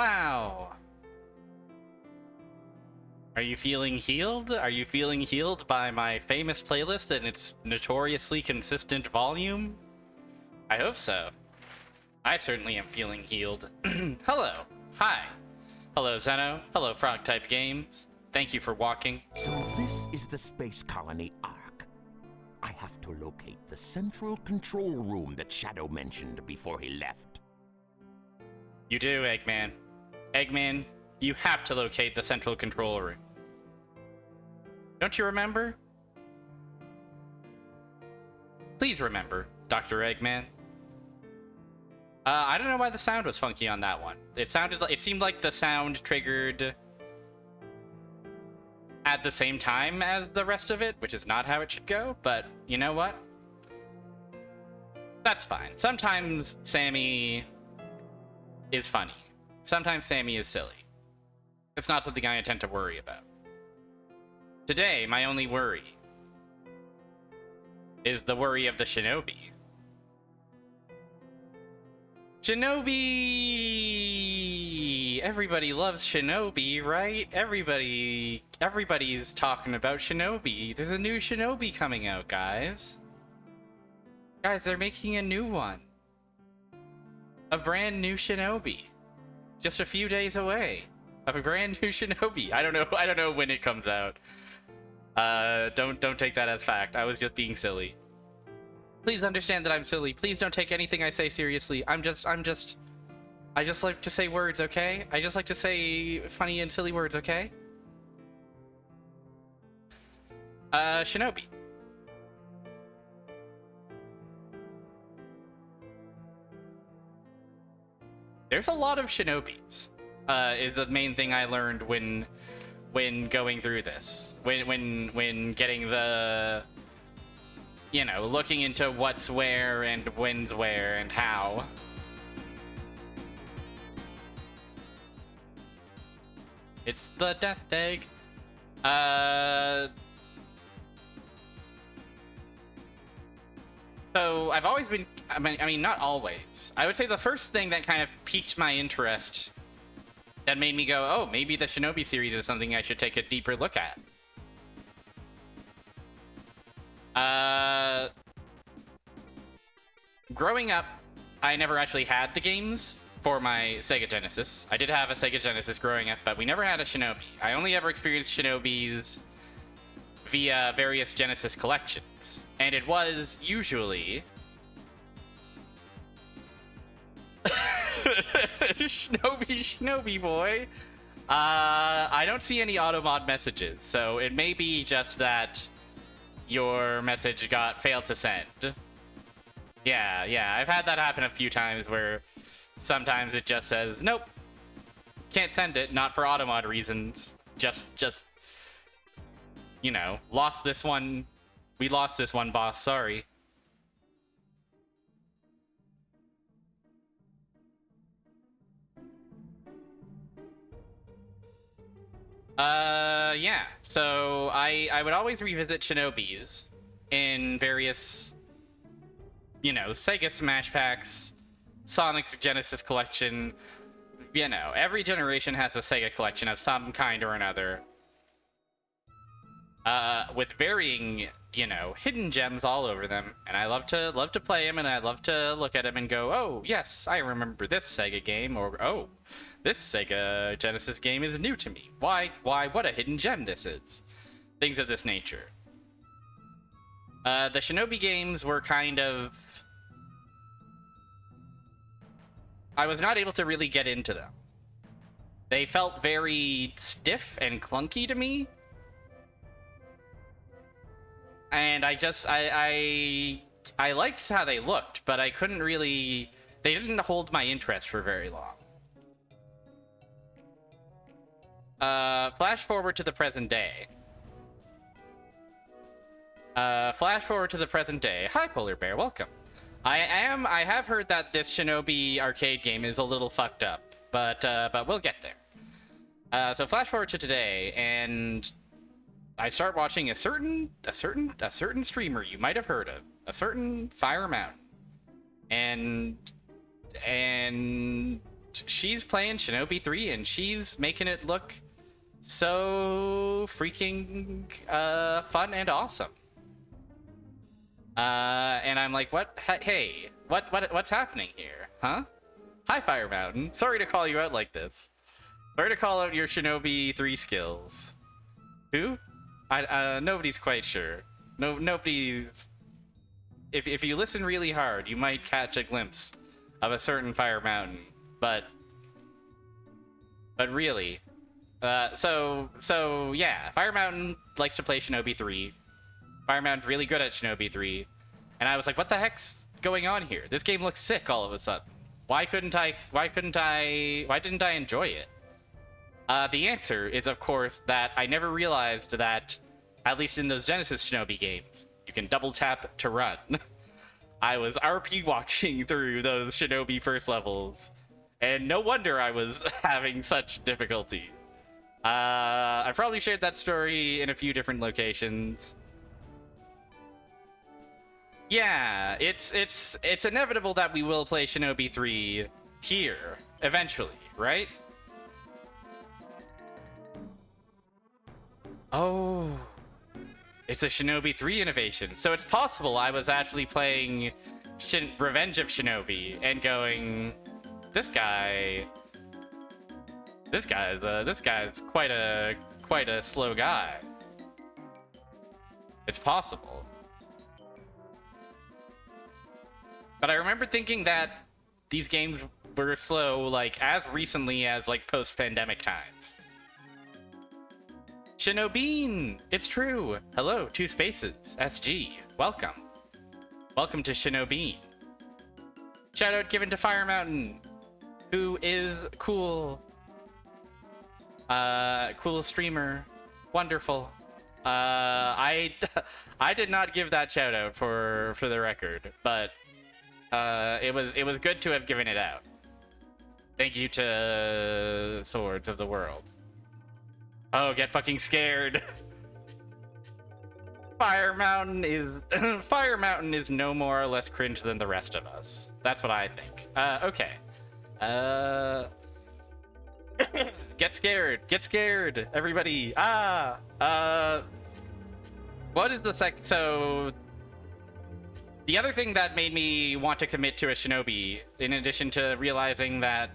Wow! Are you feeling healed? Are you feeling healed by my famous playlist and its notoriously consistent volume? I hope so. I certainly am feeling healed. Hello. Hi. Hello, Zeno. Hello, Frog-type Games. Thank you for walking. So this is the space colony Ark. I have to locate the central control room that Shadow mentioned before he left. You do, Eggman. Eggman, you have to locate the central control room. Don't you remember? Please remember, Dr. Eggman. I don't know why the sound was funky on that one. It seemed like the sound triggered at the same time as the rest of it, which is not how it should go, but you know what? That's fine. Sometimes Sammy is funny. Sometimes Sammy is silly. It's not something I intend to worry about. Today, my only worry is the worry of the shinobi. Shinobi! Everybody loves shinobi, right? Everybody's talking about shinobi. There's a new shinobi coming out, guys. Guys, they're making a new one. A brand new shinobi. Just a few days away. Of a brand new shinobi. I don't know when it comes out. Don't take that as fact. I was just being silly. Please understand that I'm silly. Please don't take anything I say seriously. I just like to say words, okay? I just like to say funny and silly words, okay? Shinobi. There's a lot of shinobis, is the main thing I learned when going through this. When getting the, you know, looking into what's where and when's where and how. It's the death egg. So I've always been, I mean, not always. I would say the first thing that kind of piqued my interest, that made me go, oh, maybe the Shinobi series is something I should take a deeper look at. Growing up, I never actually had the games for my Sega Genesis. I did have a Sega Genesis growing up, but we never had a Shinobi. I only ever experienced Shinobis via various Genesis collections. And it was usually Shinobi boy. I don't see any automod messages, so it may be just that your message failed to send. Yeah, I've had that happen a few times where sometimes it just says, nope, can't send it, not for automod reasons. Just, you know, lost this one. We lost this one, boss, sorry. Yeah. So I would always revisit Shinobis in various, you know, Sega Smash Packs, Sonic's Genesis collection. You know, every generation has a Sega collection of some kind or another. With varying, you know, hidden gems all over them, and I love to play them, and I love to look at them and go, oh yes, I remember this Sega game, or oh, this Sega Genesis game is new to me. Why, what a hidden gem this is. Things of this nature. The Shinobi games were kind of, I was not able to really get into them. They felt very stiff and clunky to me. And I liked how they looked, but I couldn't really, they didn't hold my interest for very long. Flash forward to the present day. Hi, Polar Bear, welcome. I have heard that this Shinobi arcade game is a little fucked up, but we'll get there. So flash forward to today, and I start watching a certain streamer you might have heard of, a certain Fire Mountain, and she's playing Shinobi 3 and she's making it look so freaking fun and awesome. And I'm like, what? Hey, what's happening here? Huh? Hi, Fire Mountain. Sorry to call you out like this. Sorry to call out your Shinobi 3 skills. Who? Nobody's quite sure. Nobody's... If you listen really hard, you might catch a glimpse of a certain Fire Mountain, but really, so yeah, Fire Mountain likes to play Shinobi 3. Fire Mountain's really good at Shinobi 3, and I was like, what the heck's going on here? This game looks sick all of a sudden. Why didn't I enjoy it? The answer is, of course, that I never realized that, at least in those Genesis Shinobi games, you can double tap to run. I was RP walking through those Shinobi first levels, and no wonder I was having such difficulty. I probably shared that story in a few different locations. Yeah, it's inevitable that we will play Shinobi 3 here eventually, right? Oh, it's a Shinobi 3 innovation. So it's possible I was actually playing Revenge of Shinobi and going, this guy's quite a slow guy. It's possible. But I remember thinking that these games were slow, like, as recently as, like, post-pandemic times. Shinobin! It's true! Hello, 2 spaces. SG. Welcome. Welcome to Shinobin. Shoutout given to Fire Mountain, who is cool. Cool streamer. Wonderful. I did not give that shoutout for the record, but it was good to have given it out. Thank you to Swords of the World. Oh, get fucking scared. Fire Mountain is no more or less cringe than the rest of us. That's what I think. Okay. Get scared, everybody. What is the so the other thing that made me want to commit to a Shinobi, in addition to realizing that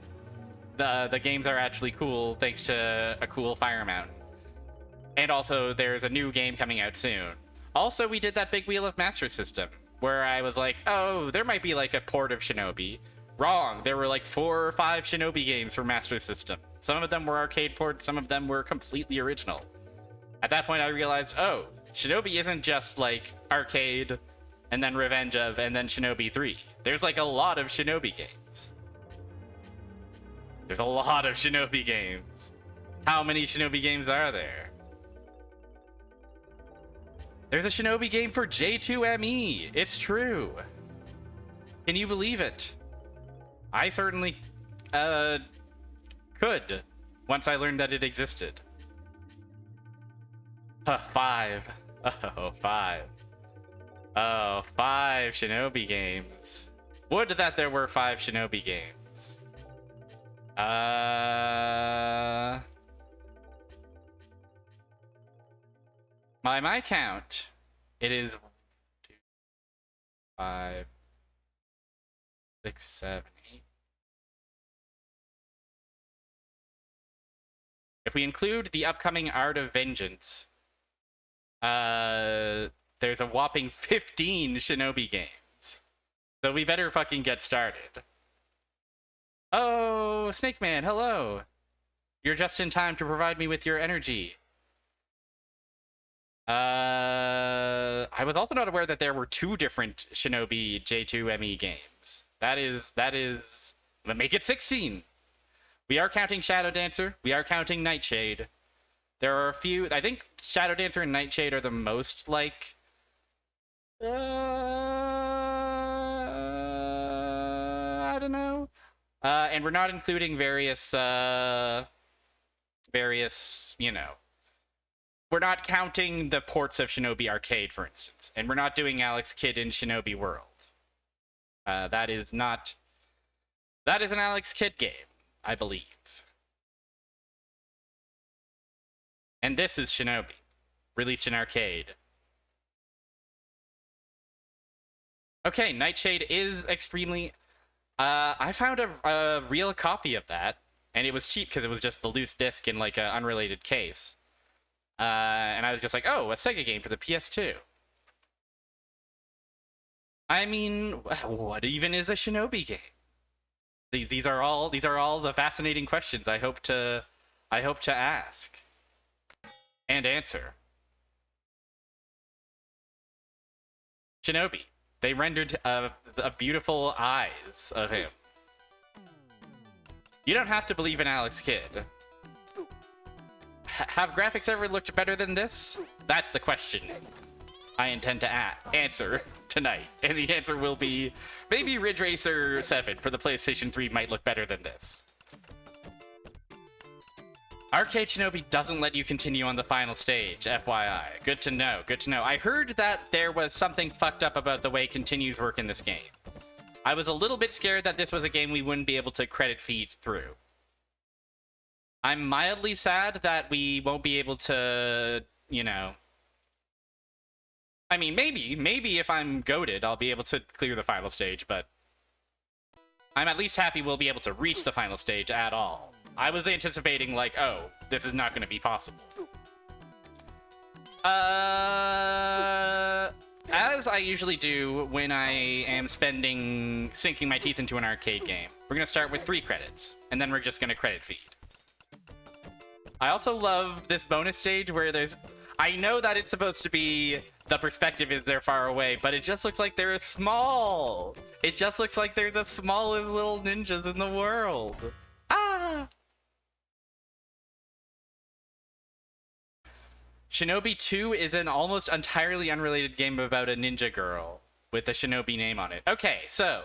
the games are actually cool thanks to a cool Fire Mountain, and also there's a new game coming out soon. Also, we did that big Wheel of Master System where I was like, oh, there might be like a port of Shinobi. Wrong. There were like 4 or 5 Shinobi games for Master System. Some of them were arcade ports, some of them were completely original. At that point I realized, oh, Shinobi isn't just like arcade and then Revenge of and then Shinobi 3. There's like a lot of Shinobi games. There's a lot of Shinobi games. How many Shinobi games are there? There's a Shinobi game for J2ME. It's true. Can you believe it? I certainly could once I learned that it existed. 5. Oh, 5. Oh, 5 Shinobi games. Would that there were 5 Shinobi games. By my count, it is 2, 5, 6, 7, 8. If we include the upcoming Art of Vengeance, there's a whopping 15 Shinobi games. So we better fucking get started. Oh, Snake Man, hello. You're just in time to provide me with your energy. I was also not aware that there were 2 different Shinobi J2ME games. That is, let's make it 16. We are counting Shadow Dancer. We are counting Nightshade. There are a few, I think Shadow Dancer and Nightshade are the most, like, I don't know. And we're not including various, you know, we're not counting the ports of Shinobi Arcade, for instance. And we're not doing Alex Kidd in Shinobi World. That is an Alex Kidd game. I believe. And this is Shinobi, released in arcade. Okay, Nightshade is extremely... I found a real copy of that, and it was cheap because it was just the loose disc in like an unrelated case. And I was just like, oh, a Sega game for the PS2. I mean, what even is a Shinobi game? These are all the fascinating questions I hope to ask and answer. Shinobi. They rendered a beautiful eyes of him. You don't have to believe in Alex Kidd. Have graphics ever looked better than this? That's the question I intend to answer tonight. And the answer will be, maybe Ridge Racer 7 for the PlayStation 3 might look better than this. Arcade Shinobi doesn't let you continue on the final stage, FYI. Good to know, good to know. I heard that there was something fucked up about the way continues work in this game. I was a little bit scared that this was a game we wouldn't be able to credit feed through. I'm mildly sad that we won't be able to, you know... I mean, maybe if I'm goated, I'll be able to clear the final stage, but... I'm at least happy we'll be able to reach the final stage at all. I was anticipating, like, oh, this is not going to be possible. As I usually do when I am sinking my teeth into an arcade game, we're going to start with 3 credits, and then we're just going to credit feed. I also love this bonus stage where there's... I know that it's supposed to be the perspective is they're far away, but it just looks like they're small. It just looks like they're the smallest little ninjas in the world. Ah! Shinobi 2 is an almost entirely unrelated game about a ninja girl with a Shinobi name on it. Okay, so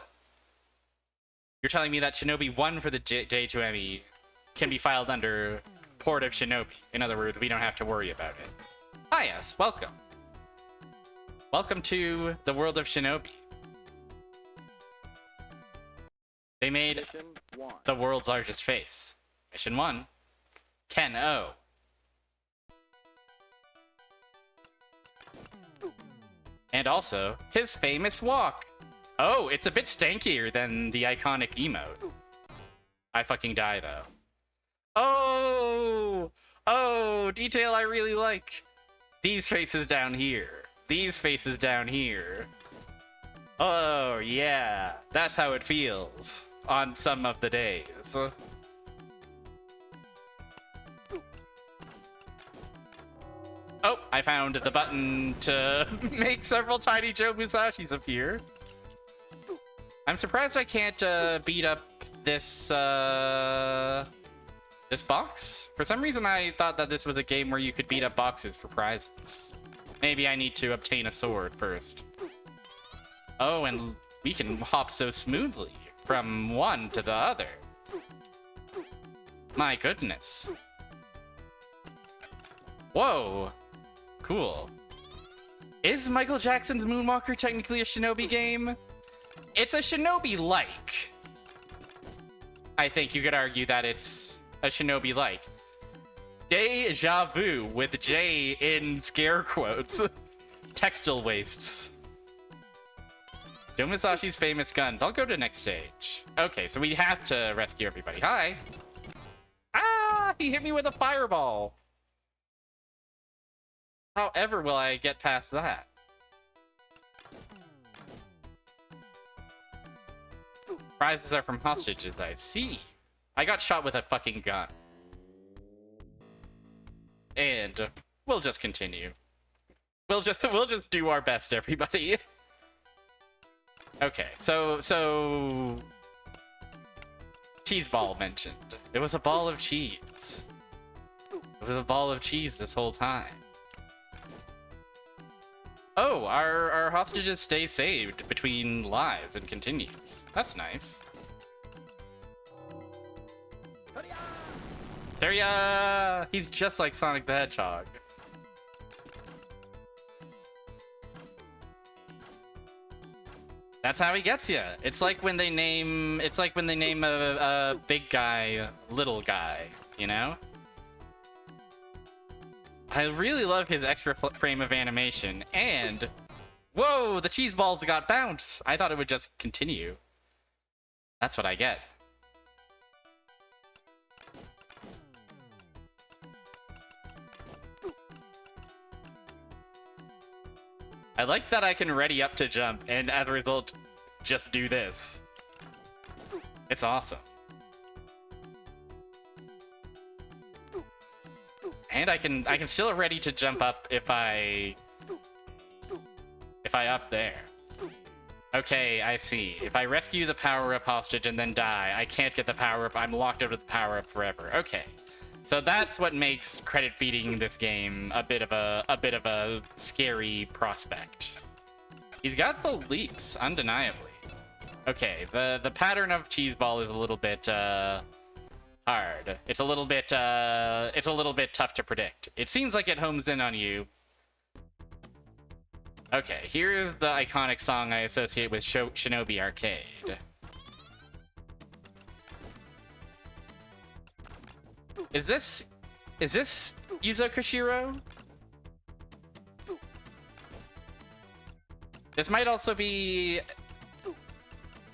you're telling me that Shinobi 1 for the J2ME can be filed under port of Shinobi. In other words, we don't have to worry about it. Hi, yes, welcome. Welcome to the world of Shinobi. They made the world's largest face. Mission 1. Ken O. And also, his famous walk. Oh, it's a bit stankier than the iconic emote. I fucking die, though. Oh! Oh, detail I really like. These faces down here. These faces down here. Oh, yeah. That's how it feels on some of the days. Oh, I found the button to make several tiny Joe Musashis appear. I'm surprised I can't beat up this this box. For some reason, I thought that this was a game where you could beat up boxes for prizes. Maybe I need to obtain a sword first. Oh, and we can hop so smoothly from one to the other. My goodness. Whoa. Cool. Is Michael Jackson's Moonwalker technically a Shinobi game? It's a Shinobi-like. I think you could argue that it's a Shinobi-like. Deja vu with J in scare quotes. Textile wastes. Joe Musashi's famous guns. I'll go to next stage. Okay, so we have to rescue everybody. Hi. Ah, he hit me with a fireball. However will I get past that? Prizes are from hostages, I see. I got shot with a fucking gun. And we'll just continue. We'll just do our best, everybody. Okay, so cheese ball mentioned. It was a ball of cheese. It was a ball of cheese this whole time. Oh, our hostages stay saved between lives and continues. That's nice. Teria! He's just like Sonic the Hedgehog. That's how he gets you. It's like when they name a big guy little guy, you know? I really love his extra frame of animation, and whoa, the cheese balls got bounce. I thought it would just continue. That's what I get. I like that I can ready up to jump, and as a result, just do this. It's awesome. And I can still ready to jump up if I up there. Okay, I see. If I rescue the power-up hostage and then die, I can't get the power-up. I'm locked out of the power-up forever. Okay. So that's what makes credit feeding this game a bit of a scary prospect. He's got the leaps, undeniably. Okay, the pattern of cheese ball is a little bit hard. It's a little bit tough to predict. It seems like it homes in on you. Okay, here's the iconic song I associate with Shinobi Arcade. Is this Yuzo Koshiro? This might also be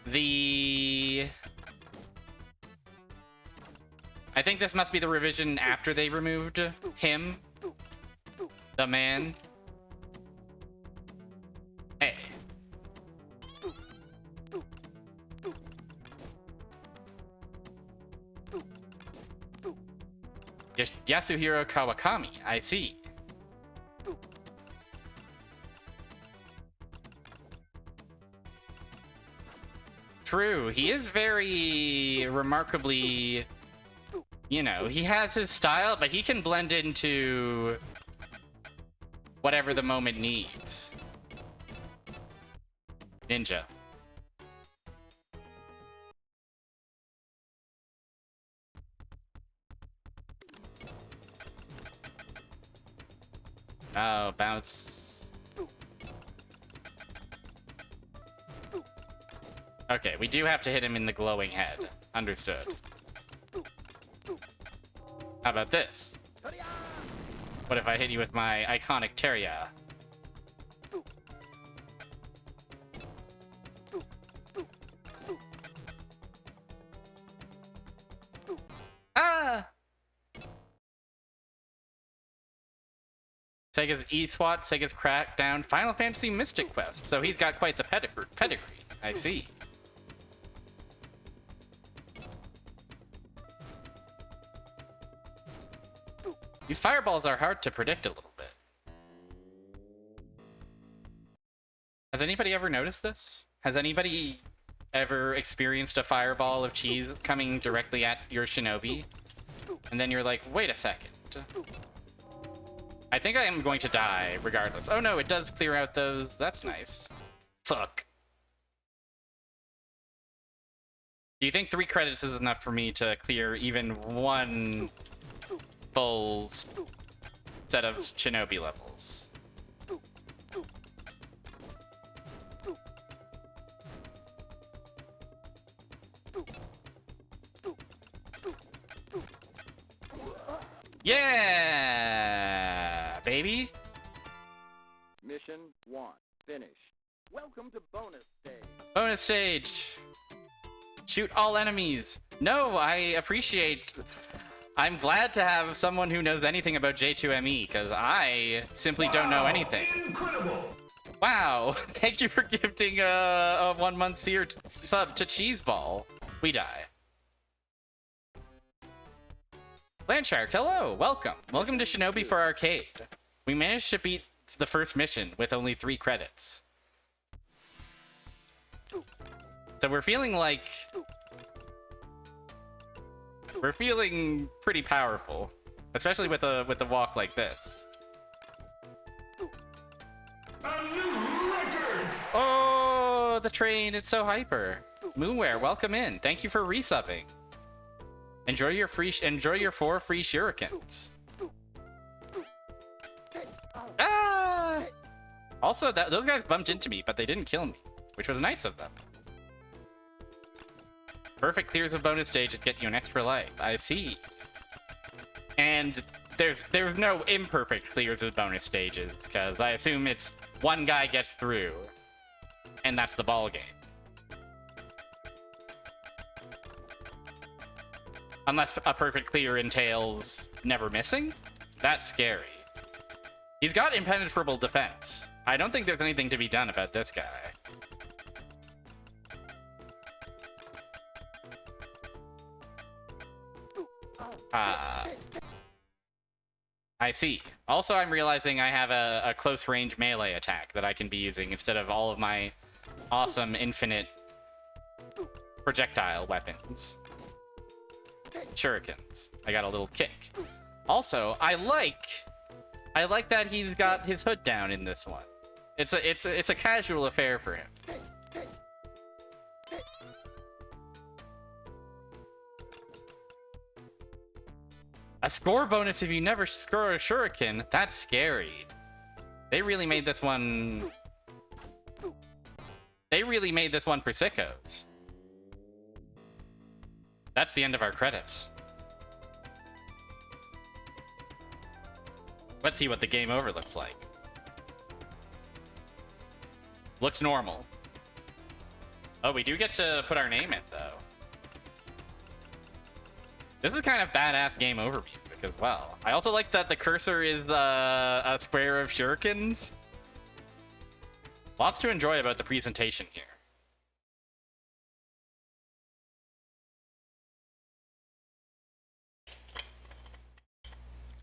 the... I think this must be the revision after they removed him. The man. Hey. Yasuhiro Kawakami, I see. True, he is very remarkably, you know, he has his style, but he can blend into whatever the moment needs. Ninja. Oh, bounce. Okay, we do have to hit him in the glowing head. Understood. How about this? What if I hit you with my iconic Teria? Ah! Sega's E-SWAT, Sega's Crackdown, Final Fantasy Mystic Quest. So he's got quite the pedigree. I see. These fireballs are hard to predict a little bit. Has anybody ever noticed this? Has anybody ever experienced a fireball of cheese coming directly at your shinobi? And then you're like, wait a second. I think I am going to die regardless. Oh no, it does clear out those. That's nice. Fuck. Do you think 3 credits is enough for me to clear even one full set of shinobi levels? Yeah, baby. Mission 1 finished. Welcome to bonus stage. Bonus stage. Shoot all enemies. No, I appreciate... I'm glad to have someone who knows anything about J2ME, because I simply don't know anything. Incredible! Wow, thank you for gifting a 1-month sub to Cheeseball. We die. Landshark, hello, welcome. Welcome to Shinobi for Arcade. We managed to beat the first mission with only 3 credits. So we're feeling like... we're feeling pretty powerful. Especially with a walk like this. A new record! Oh, the train, it's so hyper. Moonware, welcome in. Thank you for resubbing. Enjoy your 4 free shurikens. Ah! Also, those guys bumped into me, but they didn't kill me. which was nice of them. Perfect clears of bonus stages get you an extra life. I see. And there's no imperfect clears of bonus stages, because I assume it's one guy gets through, and that's the ball game. Unless a perfect clear entails never missing? That's scary. He's got impenetrable defense. I don't think there's anything to be done about this guy. I see. Also, I'm realizing I have a close-range melee attack that I can be using instead of all of my awesome infinite projectile weapons. Shurikens. I got a little kick. Also, I like that he's got his hood down in this one. It's a casual affair for him. A score bonus if you never score a shuriken? That's scary. They really made this one... They really made this one for sickos. That's the end of our credits. Let's see what the game over looks like. Looks normal. Oh, we do get to put our name in, though. This is kind of badass game over music as well. I also like that the cursor is a square of shurikens. Lots to enjoy about the presentation here.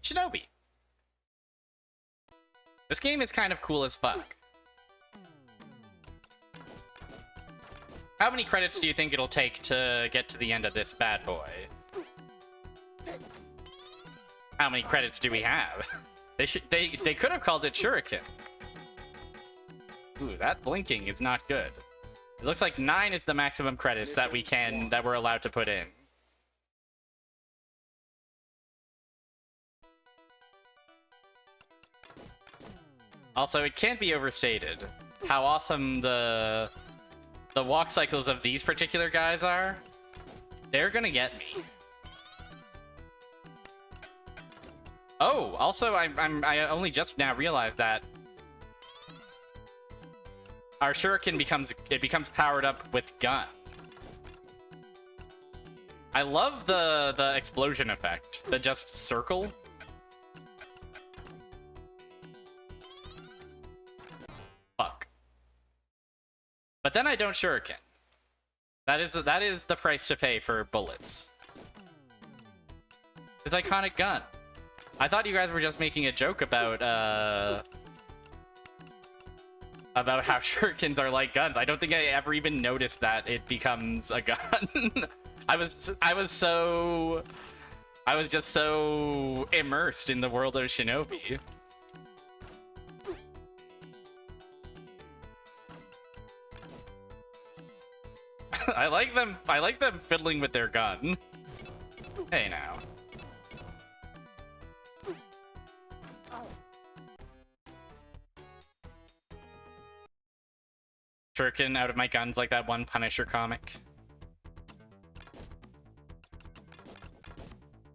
Shinobi. This game is kind of cool as fuck. How many credits do you think it'll take to get to the end of this bad boy? How many credits do we have? They could have called it Shuriken. Ooh, that blinking is not good. It looks like 9 is the maximum credits that we're allowed to put in. Also, it can't be overstated how awesome the walk cycles of these particular guys are. They're gonna get me. Oh, also, I only just now realized that our shuriken becomes powered up with gun. I love the explosion effect, the just circle. Fuck. But then I don't shuriken. That is the price to pay for bullets. His iconic gun. I thought you guys were just making a joke about how shurikens are like guns. I don't think I ever even noticed that it becomes a gun. I was just so immersed in the world of Shinobi. I like them fiddling with their gun. Hey now. Shuriken out of my guns like that one Punisher comic.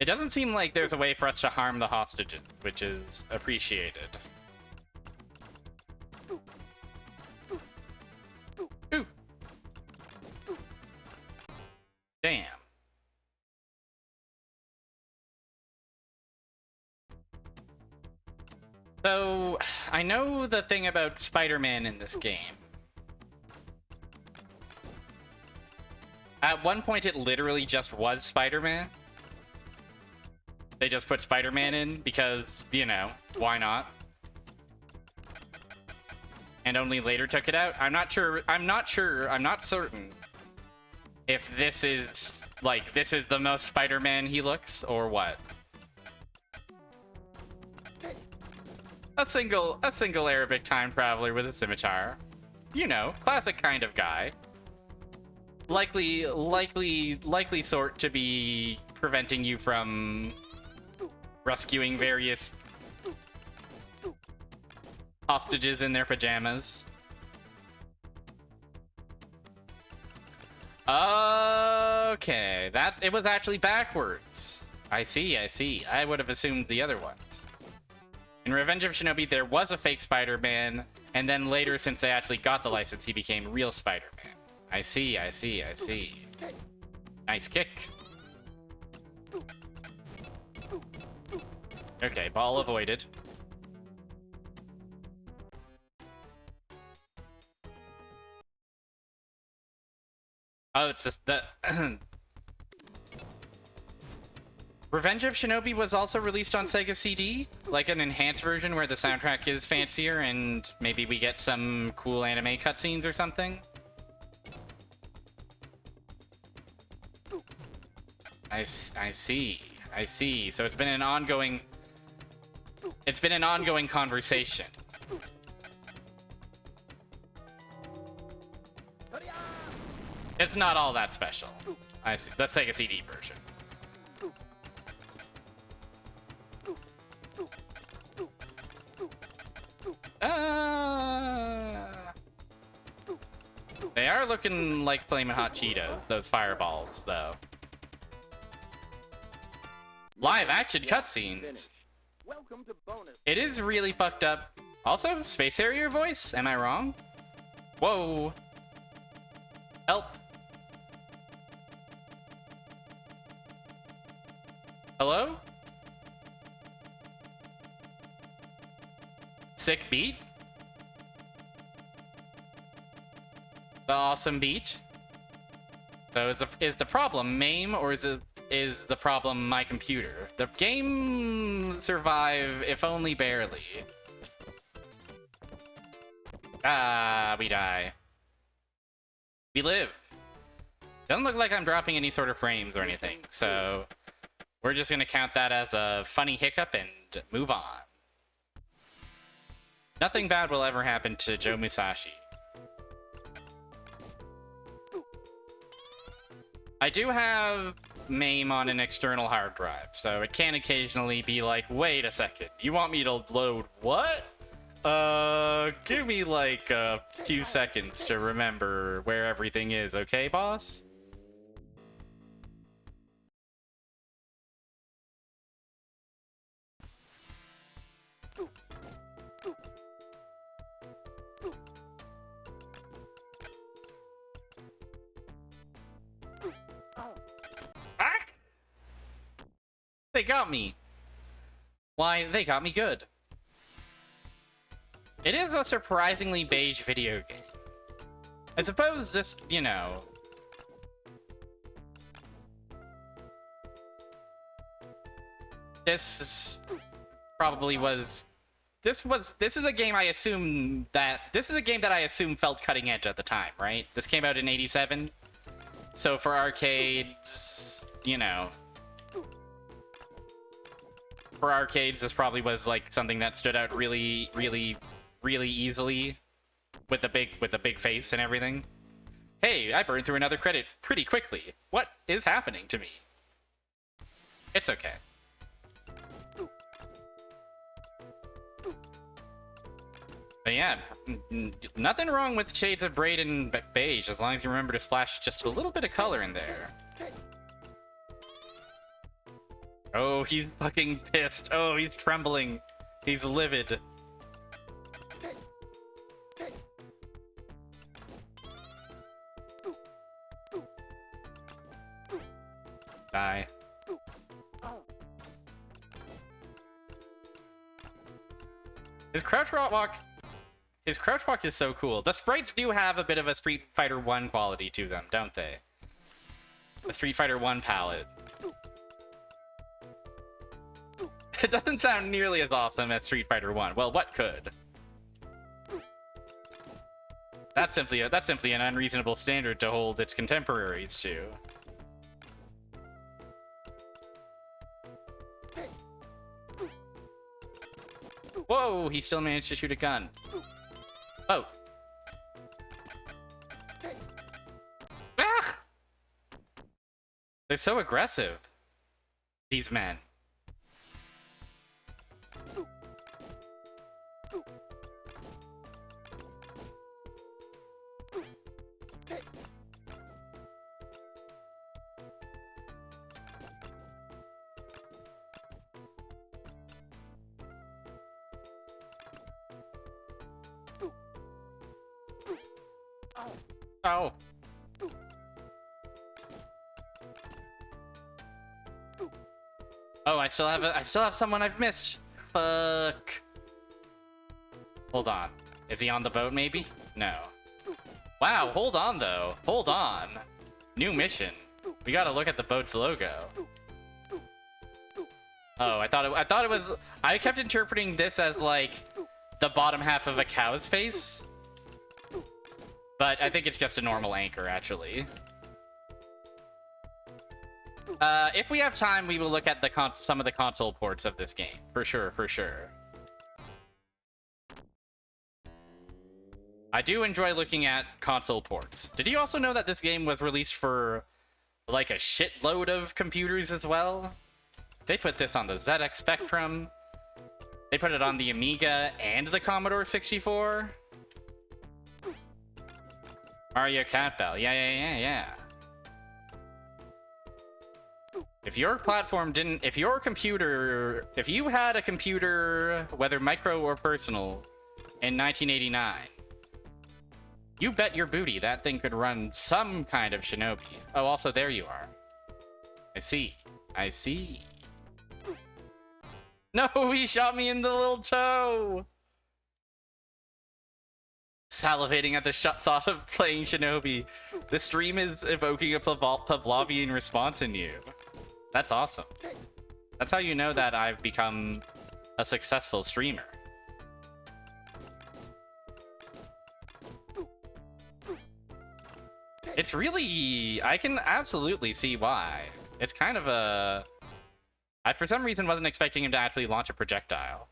It doesn't seem like there's a way for us to harm the hostages, which is appreciated. Ooh. Damn. So, I know the thing about Spider-Man in this game. At one point, it literally just was Spider-Man. They just put Spider-Man in because, you know, why not? And only later took it out. I'm not certain if this is, like, this is the most Spider-Man he looks, or what. A single Arabic time traveler with a scimitar. You know, classic kind of guy. Likely sort to be preventing you from rescuing various hostages in their pajamas. Okay, it was actually backwards. I see, I see. I would have assumed the other ones. In Revenge of Shinobi, there was a fake Spider-Man, and then later, since they actually got the license, he became real Spider-Man. I see, I see, I see. Nice kick. Okay, ball avoided. Oh, it's just that... Revenge of Shinobi was also released on Sega CD, like an enhanced version where the soundtrack is fancier and maybe we get some cool anime cutscenes or something. I see. I see. So it's been an ongoing... It's been an ongoing conversation. It's not all that special. I see. The Sega CD version. They are looking like Flamin' Hot Cheetos, those fireballs, though. Live action cutscenes. Welcome to bonus. It is really fucked up. Also, Space Harrier voice? Am I wrong? Whoa. Help. Hello? Sick beat? The awesome beat? So is the problem MAME or is the problem my computer? The game survive, if only barely. Ah, we die. We live. Doesn't look like I'm dropping any sort of frames or anything, so we're just gonna count that as a funny hiccup and move on. Nothing bad will ever happen to Joe Musashi. I do have MAME on an external hard drive, so it can occasionally be like, wait a second, you want me to load what? Give me like a few seconds to remember where everything is, okay, boss? They got me. Why, they got me good. It is a surprisingly beige video game. I suppose this, you know... This probably was... This is a game I assume that... This is a game that I assume felt cutting edge at the time, right? This came out in '87. So for arcades, you know... For arcades, this probably was like something that stood out really easily with a big face and everything. Hey, I burned through another credit pretty quickly. What is happening to me? It's okay. But yeah, nothing wrong with shades of braid and beige as long as you remember to splash just a little bit of color in there. Oh, he's fucking pissed. Oh, he's trembling. He's livid. Die. His crouch walk is so cool. The sprites do have a bit of a Street Fighter 1 quality to them, don't they? The Street Fighter 1 palette. It doesn't sound nearly as awesome as Street Fighter 1. Well, what could? That's simply an unreasonable standard to hold its contemporaries to. Whoa, he still managed to shoot a gun. Oh. Ah! They're so aggressive, these men. Oh. Oh, I still have someone I've missed. Fuck. Hold on. Is he on the boat, maybe? No. Wow, hold on, though. Hold on. New mission. We gotta look at the boat's logo. Oh, I thought it was... I kept interpreting this as, like, the bottom half of a cow's face. But I think it's just a normal anchor, actually. If we have time, we will look at the some of the console ports of this game. For sure, for sure. I do enjoy looking at console ports. Did you also know that this game was released for, like, a shitload of computers as well? They put this on the ZX Spectrum. They put it on the Amiga and the Commodore 64. Mario Cat Bell. Yeah. If your platform didn't... If your computer... If you had a computer, whether micro or personal, in 1989... You bet your booty that thing could run some kind of shinobi. Oh, also, there you are. I see. No, he shot me in the little toe! Salivating at the thought of playing shinobi. This stream is evoking a Pavlovian response in you. That's awesome. That's how you know that I've become a successful streamer. It's really... I can absolutely see why. It's kind of a... I, for some reason, wasn't expecting him to actually launch a projectile.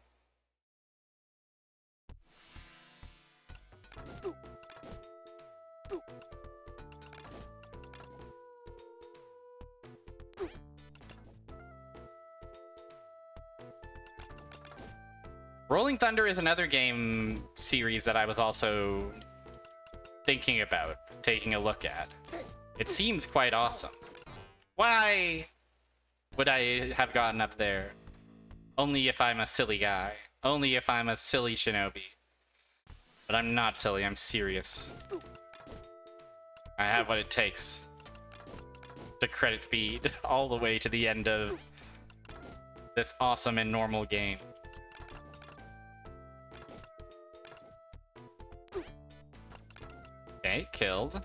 Rolling Thunder is another game series that I was also thinking about taking a look at. It seems quite awesome. Why would I have gotten up there? Only if I'm a silly guy. Only if I'm a silly shinobi. But I'm not silly, I'm serious. I have what it takes to credit feed all the way to the end of this awesome and normal game. Okay, killed.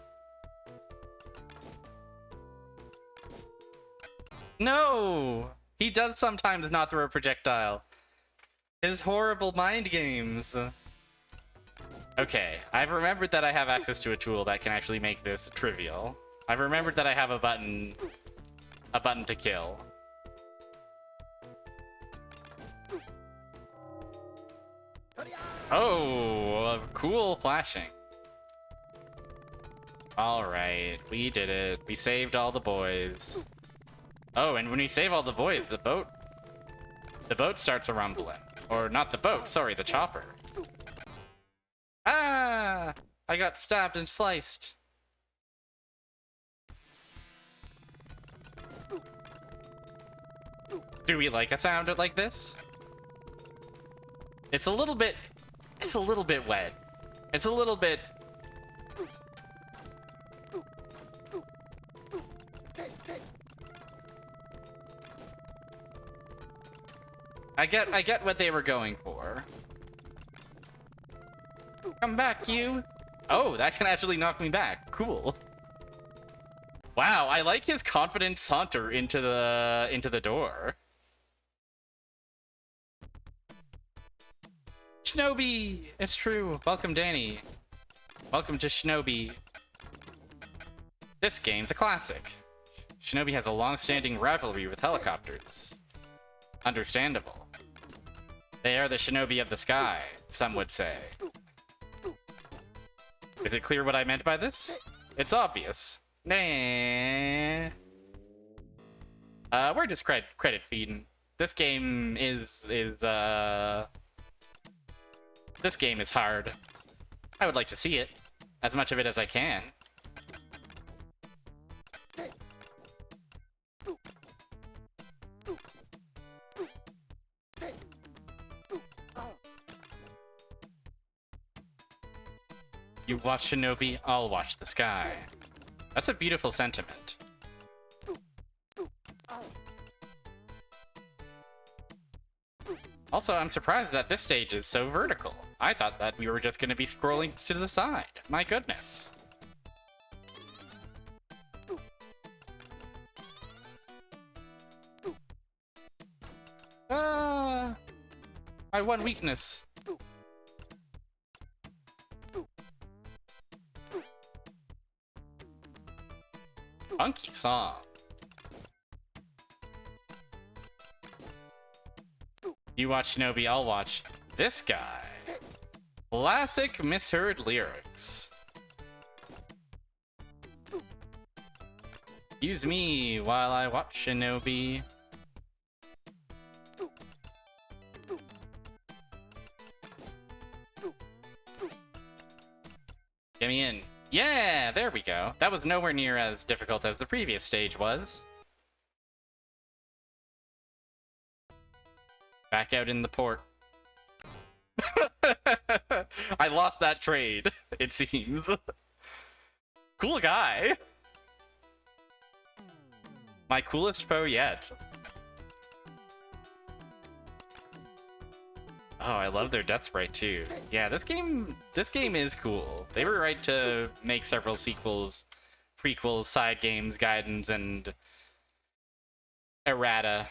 No! He does sometimes not throw a projectile. His horrible mind games. Okay, I've remembered that I have access to a tool that can actually make this trivial. I've remembered that I have a button to kill. Oh, cool flashing. Alright, we did it. We saved all the boys. Oh, and when we save all the boys, the boat starts a rumbling. Or not the boat, sorry, the chopper. Ah! I got stabbed and sliced. Do we like a sound like this? It's a little bit wet. It's a little bit... I get what they were going for. Come back, you! Oh, that can actually knock me back. Cool. Wow, I like his confident saunter into the door. Shinobi! It's true. Welcome, Danny. Welcome to Shinobi. This game's a classic. Shinobi has a long-standing rivalry with helicopters. Understandable. They are the shinobi of the sky, some would say. Is it clear what I meant by this? It's obvious. Nah. We're just credit feeding. This game is this game is hard. I would like to see it. As much of it as I can. You watch Shinobi, I'll watch the sky. That's a beautiful sentiment. Also, I'm surprised that this stage is so vertical. I thought that we were just going to be scrolling to the side. My goodness. My one weakness. Funky song. You watch Shinobi, I'll watch this guy. Classic misheard lyrics. Excuse me while I watch Shinobi. Get me in. Yeah, there we go. That was nowhere near as difficult as the previous stage was. Back out in the port. I lost that trade, it seems. Cool guy. My coolest foe yet. Oh, I love their death sprite too. Yeah, this game is cool. They were right to make several sequels, prequels, side games, guidance, and errata.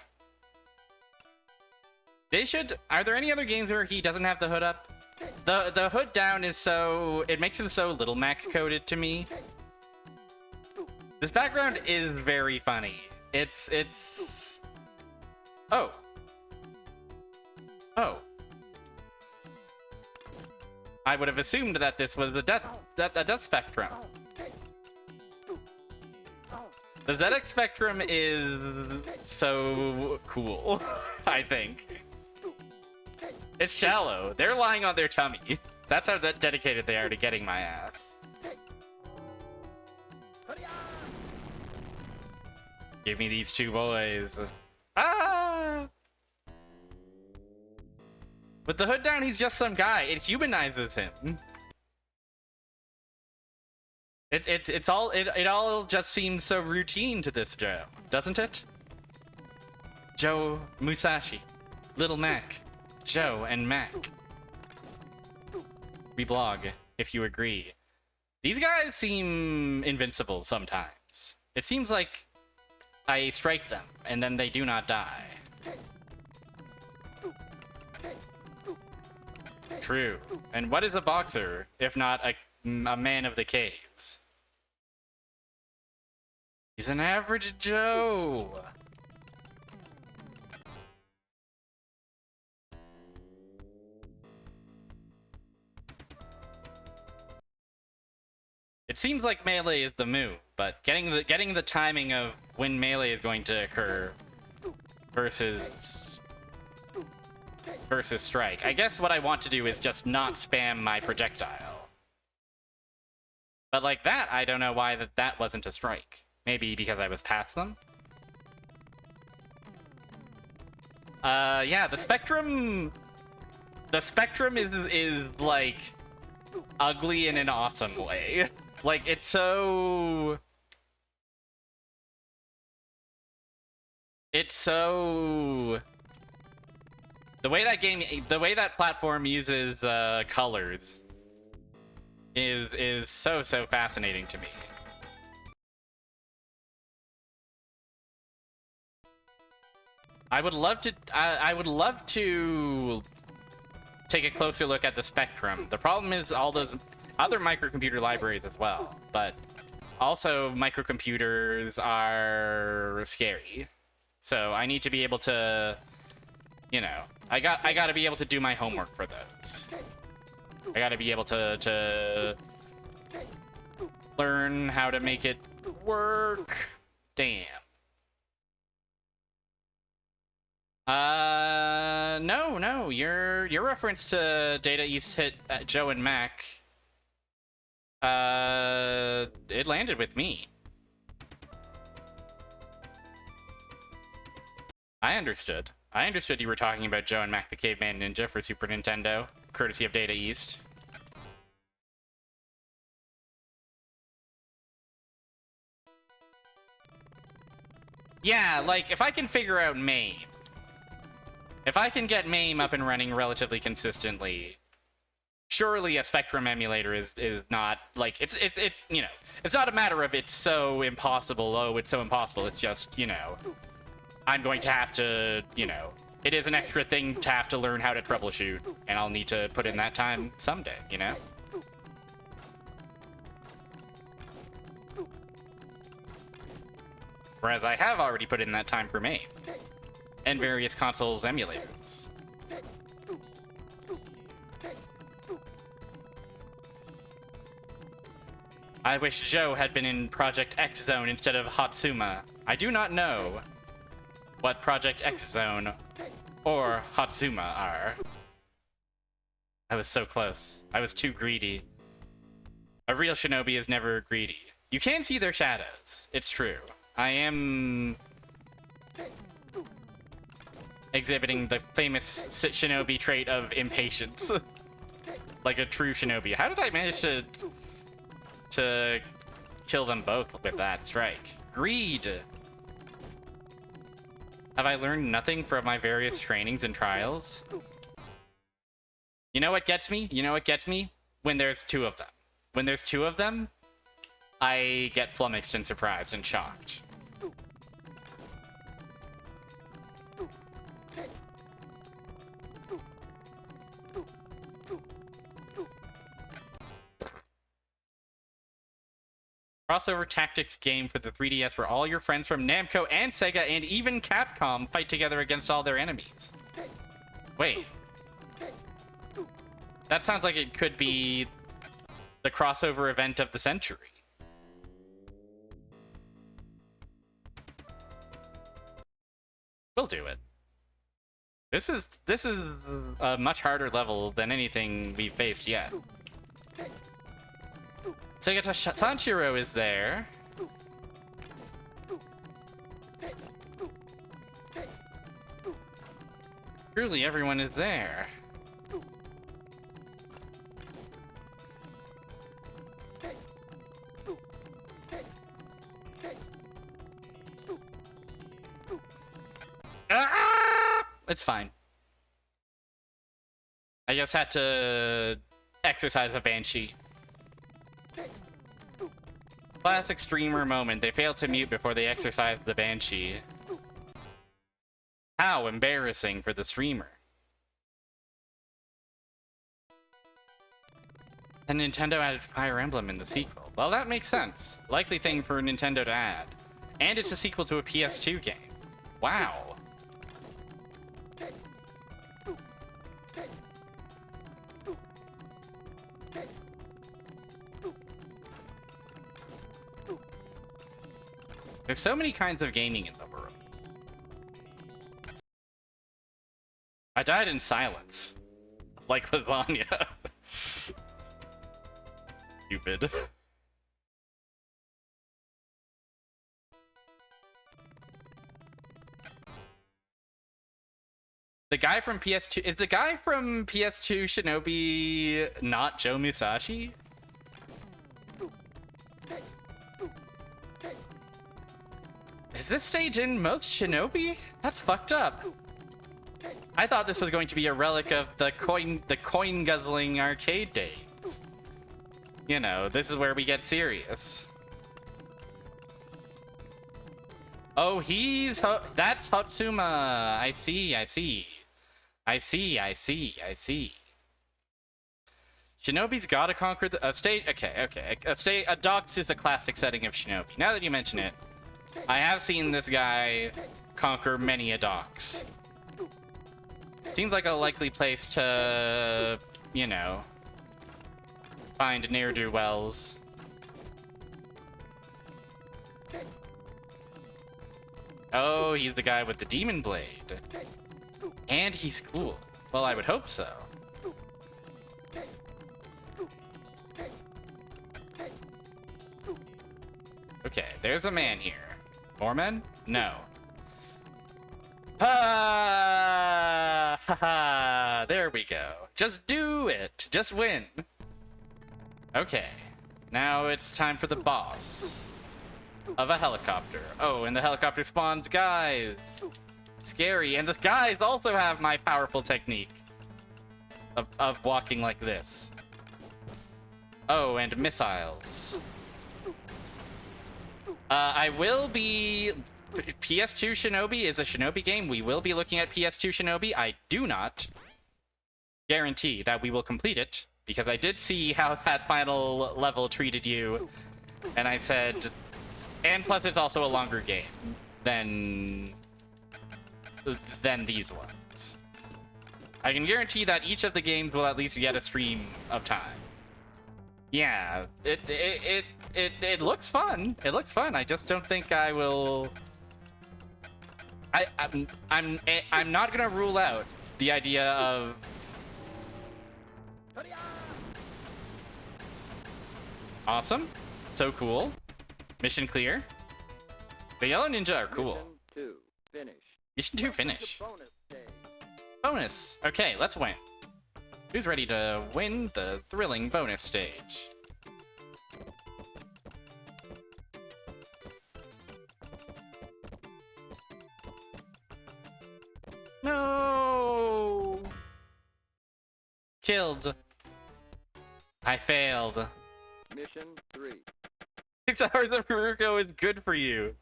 They should. Are there any other games where he doesn't have the hood up? The hood down is so. It makes him so little Mac coded to me. This background is very funny. It's. Oh. Oh. I would have assumed that this was a death spectrum. The ZX spectrum is so cool. I think. It's shallow. They're lying on their tummy. That's how dedicated they are to getting my ass. Give me these two boys. Ah! With the hood down, he's just some guy. It humanizes him. It all just seems so routine to this Joe, doesn't it? Joe Musashi, Little Mac, Joe and Mac. Reblog, if you agree. These guys seem invincible sometimes. It seems like I strike them, and then they do not die. True. And what is a boxer, if not a man of the caves? He's an average Joe. It seems like melee is the move, but getting the timing of when melee is going to occur versus strike. I guess what I want to do is just not spam my projectile. But like that, I don't know why that wasn't a strike. Maybe because I was past them? Yeah, the spectrum is like ugly in an awesome way. Like it's so the way that platform uses colors is so fascinating to me. I would love to take a closer look at the spectrum. The problem is all those other microcomputer libraries as well, but also microcomputers are scary. So I need to be able to, you know, I gotta be able to do my homework for those. I gotta be able to learn how to make it work. Damn. No, your reference to Data East hit Joe and Mac, it landed with me. I understood. I understood you were talking about Joe and Mac the Caveman Ninja for Super Nintendo, courtesy of Data East. Yeah, like, if I can figure out MAME, if I can get MAME up and running relatively consistently, surely a Spectrum emulator is not, like, it's you know, it's not a matter of it's so impossible, oh, it's so impossible, it's just, you know, I'm going to have to, you know, it is an extra thing to have to learn how to troubleshoot, and I'll need to put in that time someday, you know? Whereas I have already put in that time for MAME, and various consoles emulators. I wish Joe had been in Project X Zone instead of Hatsuma. I do not know what Project X Zone or Hatsuma are. I was so close. I was too greedy. A real shinobi is never greedy. You can see their shadows. It's true. I am exhibiting the famous shinobi trait of impatience. Like a true shinobi. How did I manage to kill them both with that strike? Greed! Have I learned nothing from my various trainings and trials? You know what gets me? You know what gets me? When there's two of them. When there's two of them, I get flummoxed and surprised and shocked. Crossover tactics game for the 3DS where all your friends from Namco and Sega and even Capcom fight together against all their enemies. Wait. That sounds like it could be the crossover event of the century. We'll do it. This is a much harder level than anything we've faced yet. Segata Sanshiro is there. Truly, everyone is there. Ah! It's fine. I just had to exercise a Banshee. Classic streamer moment. They failed to mute before they exercised the Banshee. How embarrassing for the streamer. And Nintendo added Fire Emblem in the sequel. Well, that makes sense. Likely thing for Nintendo to add. And it's a sequel to a PS2 game. Wow. There's so many kinds of gaming in the world. I died in silence. Like lasagna. Stupid. The guy from PS2... Is the guy from PS2 Shinobi not Joe Musashi? Is this stage in most Shinobi? That's fucked up. I thought this was going to be a relic of the coin guzzling arcade days. You know, this is where we get serious. Oh, that's Hatsuma. I see. Shinobi's gotta conquer a state. Okay. A docks is a classic setting of Shinobi. Now that you mention it, I have seen this guy conquer many a docks. Seems like a likely place to, you know, find ne'er-do-wells. Oh, he's the guy with the demon blade. And he's cool. Well, I would hope so. Okay, there's a man here. More men? No. Ha ha! There we go. Just do it. Just win. Okay. Now it's time for the boss. of a helicopter. Oh, and the helicopter spawns guys. Scary. And the guys also have my powerful technique of walking like this. Oh, and missiles. I will be... PS2 Shinobi is a Shinobi game. We will be looking at PS2 Shinobi. I do not guarantee that we will complete it, because I did see how that final level treated you, and I said... And plus, it's also a longer game than these ones. I can guarantee that each of the games will at least get a stream of time. Yeah, it looks fun. It looks fun. I just don't think I will. I'm not gonna rule out the idea of. Awesome, so cool. Mission clear. The yellow ninja are cool. Mission 2 finish. Mission 2 finish. Bonus stage. Bonus. Okay, let's win. Who's ready to win the thrilling bonus stage? No! Killed. I failed. Mission 3. 6 hours of Haruko is good for you.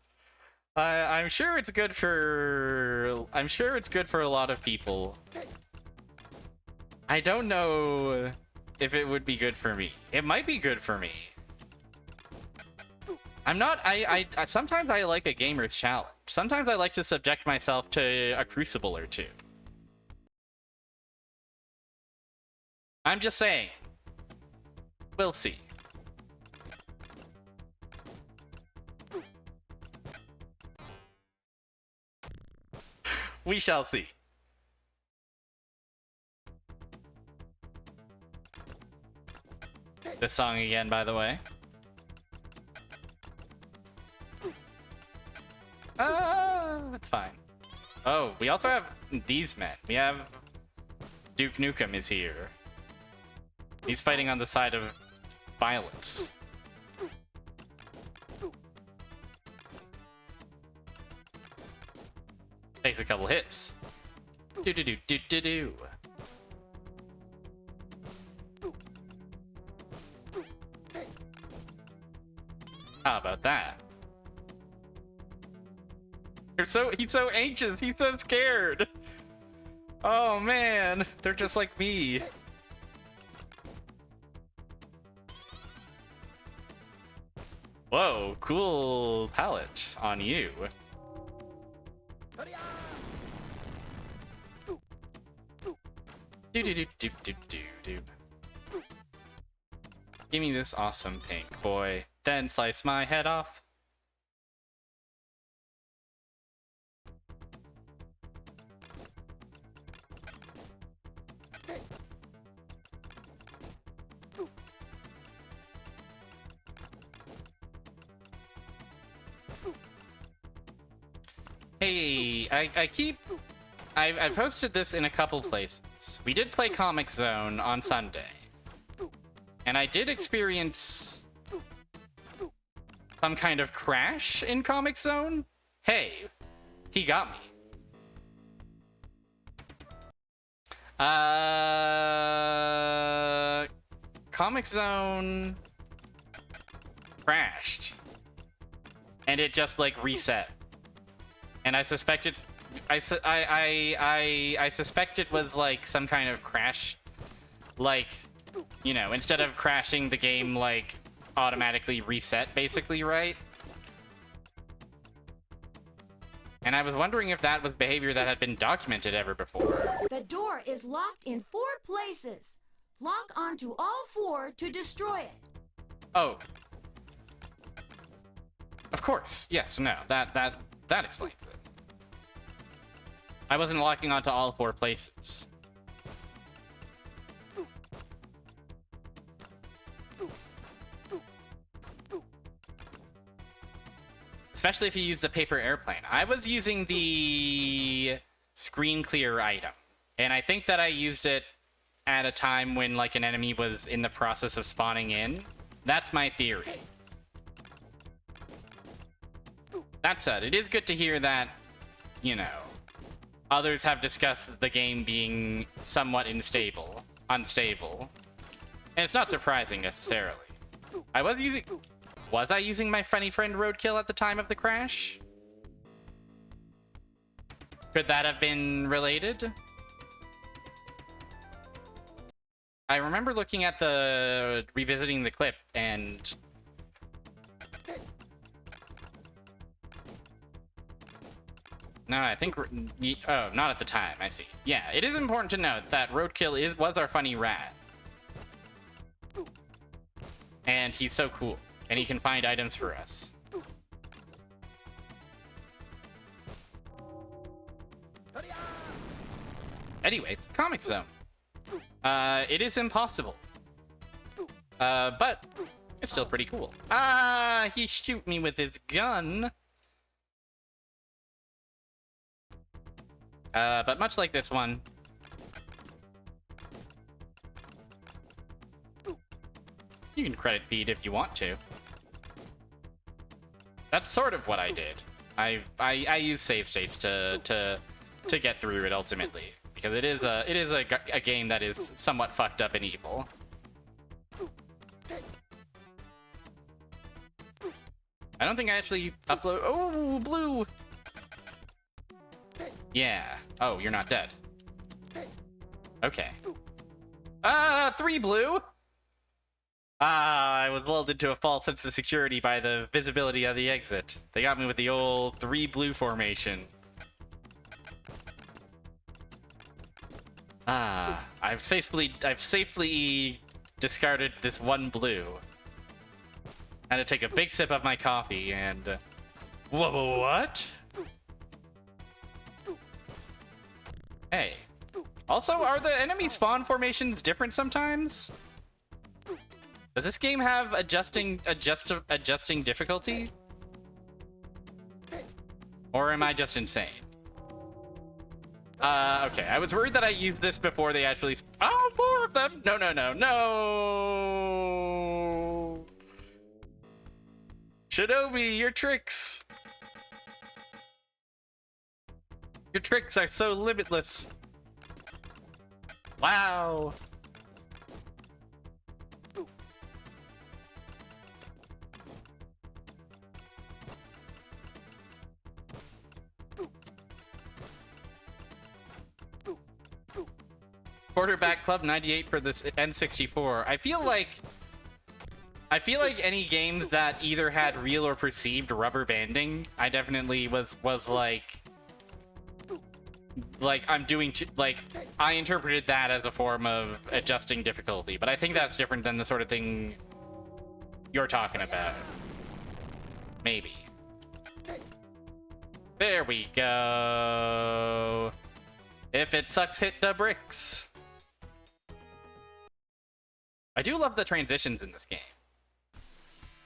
I'm sure it's good for... I'm sure it's good for a lot of people. I don't know if it would be good for me. It might be good for me. I'm not... sometimes I like a gamer's challenge. Sometimes I like to subject myself to a crucible or two. I'm just saying. We'll see. We shall see. This song again, by the way. That's fine. Oh, we also have these men. We have Duke Nukem is here. He's fighting on the side of violence. Takes a couple hits. Do-do-do-do-do-do. How about that? He's so anxious, he's so scared. Oh man, they're just like me. Whoa, cool palette on you. Do. Give me this awesome pink, boy. Then slice my head off. Hey, I posted this in a couple places. We did play Comic Zone on Sunday. And I did experience some kind of crash in Comic Zone. Hey, he got me. Comic Zone crashed. And it just like reset. And I suspect it's I suspect it was like some kind of crash, like, you know, instead of crashing, the game like automatically reset, basically, right? And I was wondering if that was behavior that had been documented ever before. The door is locked in 4 places. Lock onto all 4 to destroy it. Oh. Of course. Yes, no. That explains it. I wasn't locking onto all 4 places. Especially if you use the paper airplane. I was using the screen clear item. And I think that I used it at a time when like an enemy was in the process of spawning in. That's my theory. That said, it is good to hear that, you know, others have discussed the game being somewhat unstable. And it's not surprising necessarily. Was I using my funny friend Roadkill at the time of the crash? Could that have been related? I remember looking at revisiting the clip and... No, I think... Oh, not at the time, I see. Yeah, it is important to note that Roadkill was our funny rat. And he's so cool. And he can find items for us. Anyway, Comic Zone. It is impossible. But it's still pretty cool. Ah, he shoot me with his gun. But much like this one, you can credit feed if you want to. That's sort of what I did. I use save states to get through it ultimately, because it is a game that is somewhat fucked up and evil. I don't think I actually upload. Oh, blue. Yeah. Oh, you're not dead. Okay. 3 blue. I was lulled into a false sense of security by the visibility of the exit. They got me with the old 3 blue formation. I've safely discarded this 1 blue. Had to take a big sip of my coffee and... What? Hey. Also, are the enemy spawn formations different sometimes? Does this game have adjusting difficulty? Or am I just insane? Okay. I was worried that I used this before they actually... Oh, 4 of them! No. Shinobi, your tricks! Your tricks are so limitless. Wow. Quarterback Club 98 for this N64. I feel like any games that either had real or perceived rubber banding, I definitely was like I'm doing I interpreted that as a form of adjusting difficulty, but I think that's different than the sort of thing you're talking about. Maybe. There we go. If it sucks, hit the bricks. I do love the transitions in this game.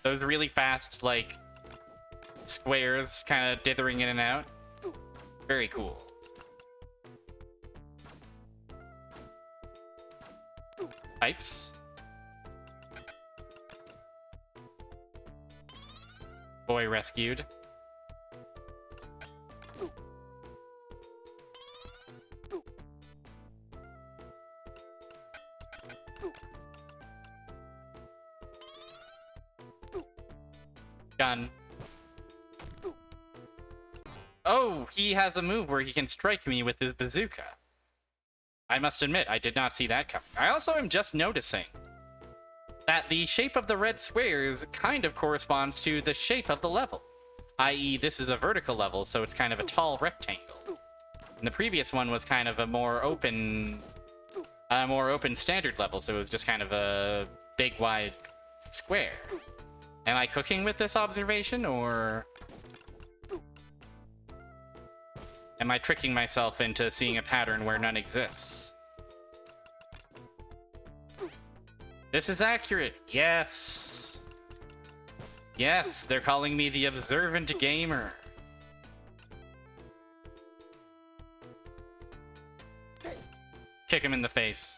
Those really fast, like, squares kind of dithering in and out. Very cool. Pipes. Boy rescued. Gun. Oh, he has a move where he can strike me with his bazooka. I must admit, I did not see that coming. I also am just noticing that the shape of the red squares kind of corresponds to the shape of the level. I.e., this is a vertical level, so it's kind of a tall rectangle. And the previous one was kind of a more open standard level, so it was just kind of a big, wide square. Am I cooking with this observation, or am I tricking myself into seeing a pattern where none exists? This is accurate. Yes. Yes, they're calling me the observant gamer. Kick him in the face.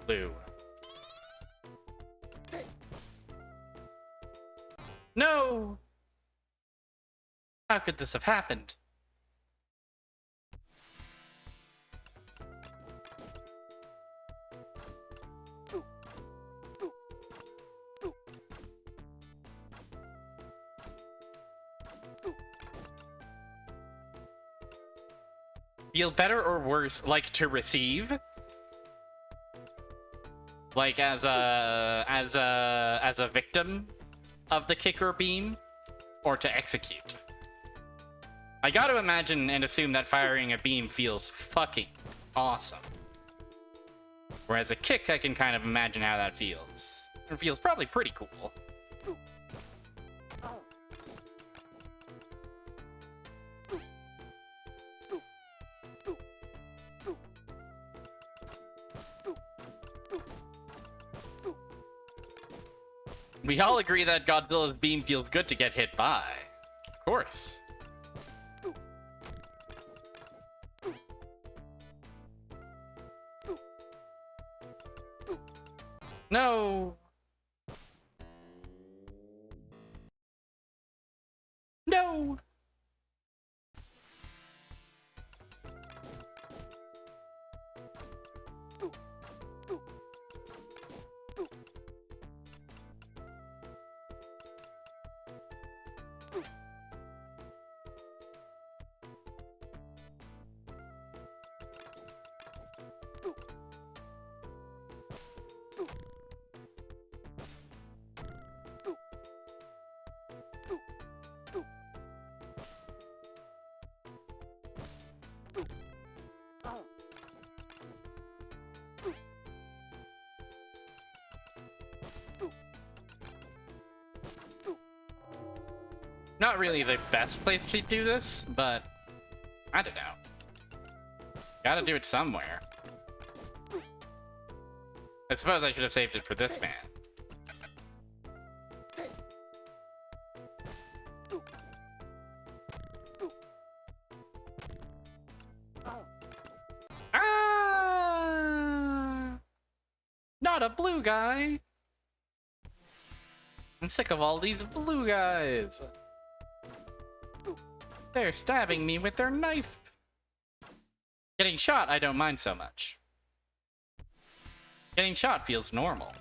Blue. No! How could this have happened? Feel better or worse, like to receive? Like as a victim of the kick or beam? Or to execute? I gotta imagine and assume that firing a beam feels fucking awesome. Whereas a kick, I can kind of imagine how that feels. It feels probably pretty cool. We all agree that Godzilla's beam feels good to get hit by. Of course. No! No! Not really the best place to do this, but I don't know. Gotta do it somewhere. I suppose I should have saved it for this man. Ah! Not a blue guy! I'm sick of all these blue guys! They're stabbing me with their knife! Getting shot, I don't mind so much. Getting shot feels normal.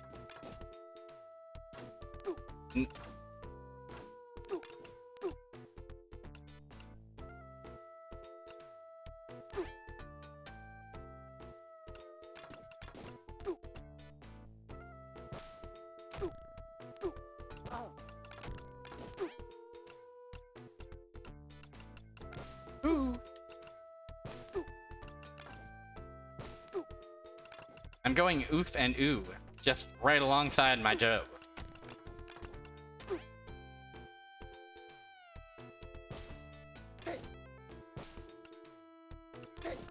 Ooh. I'm going oof and ooh, just right alongside my Joe.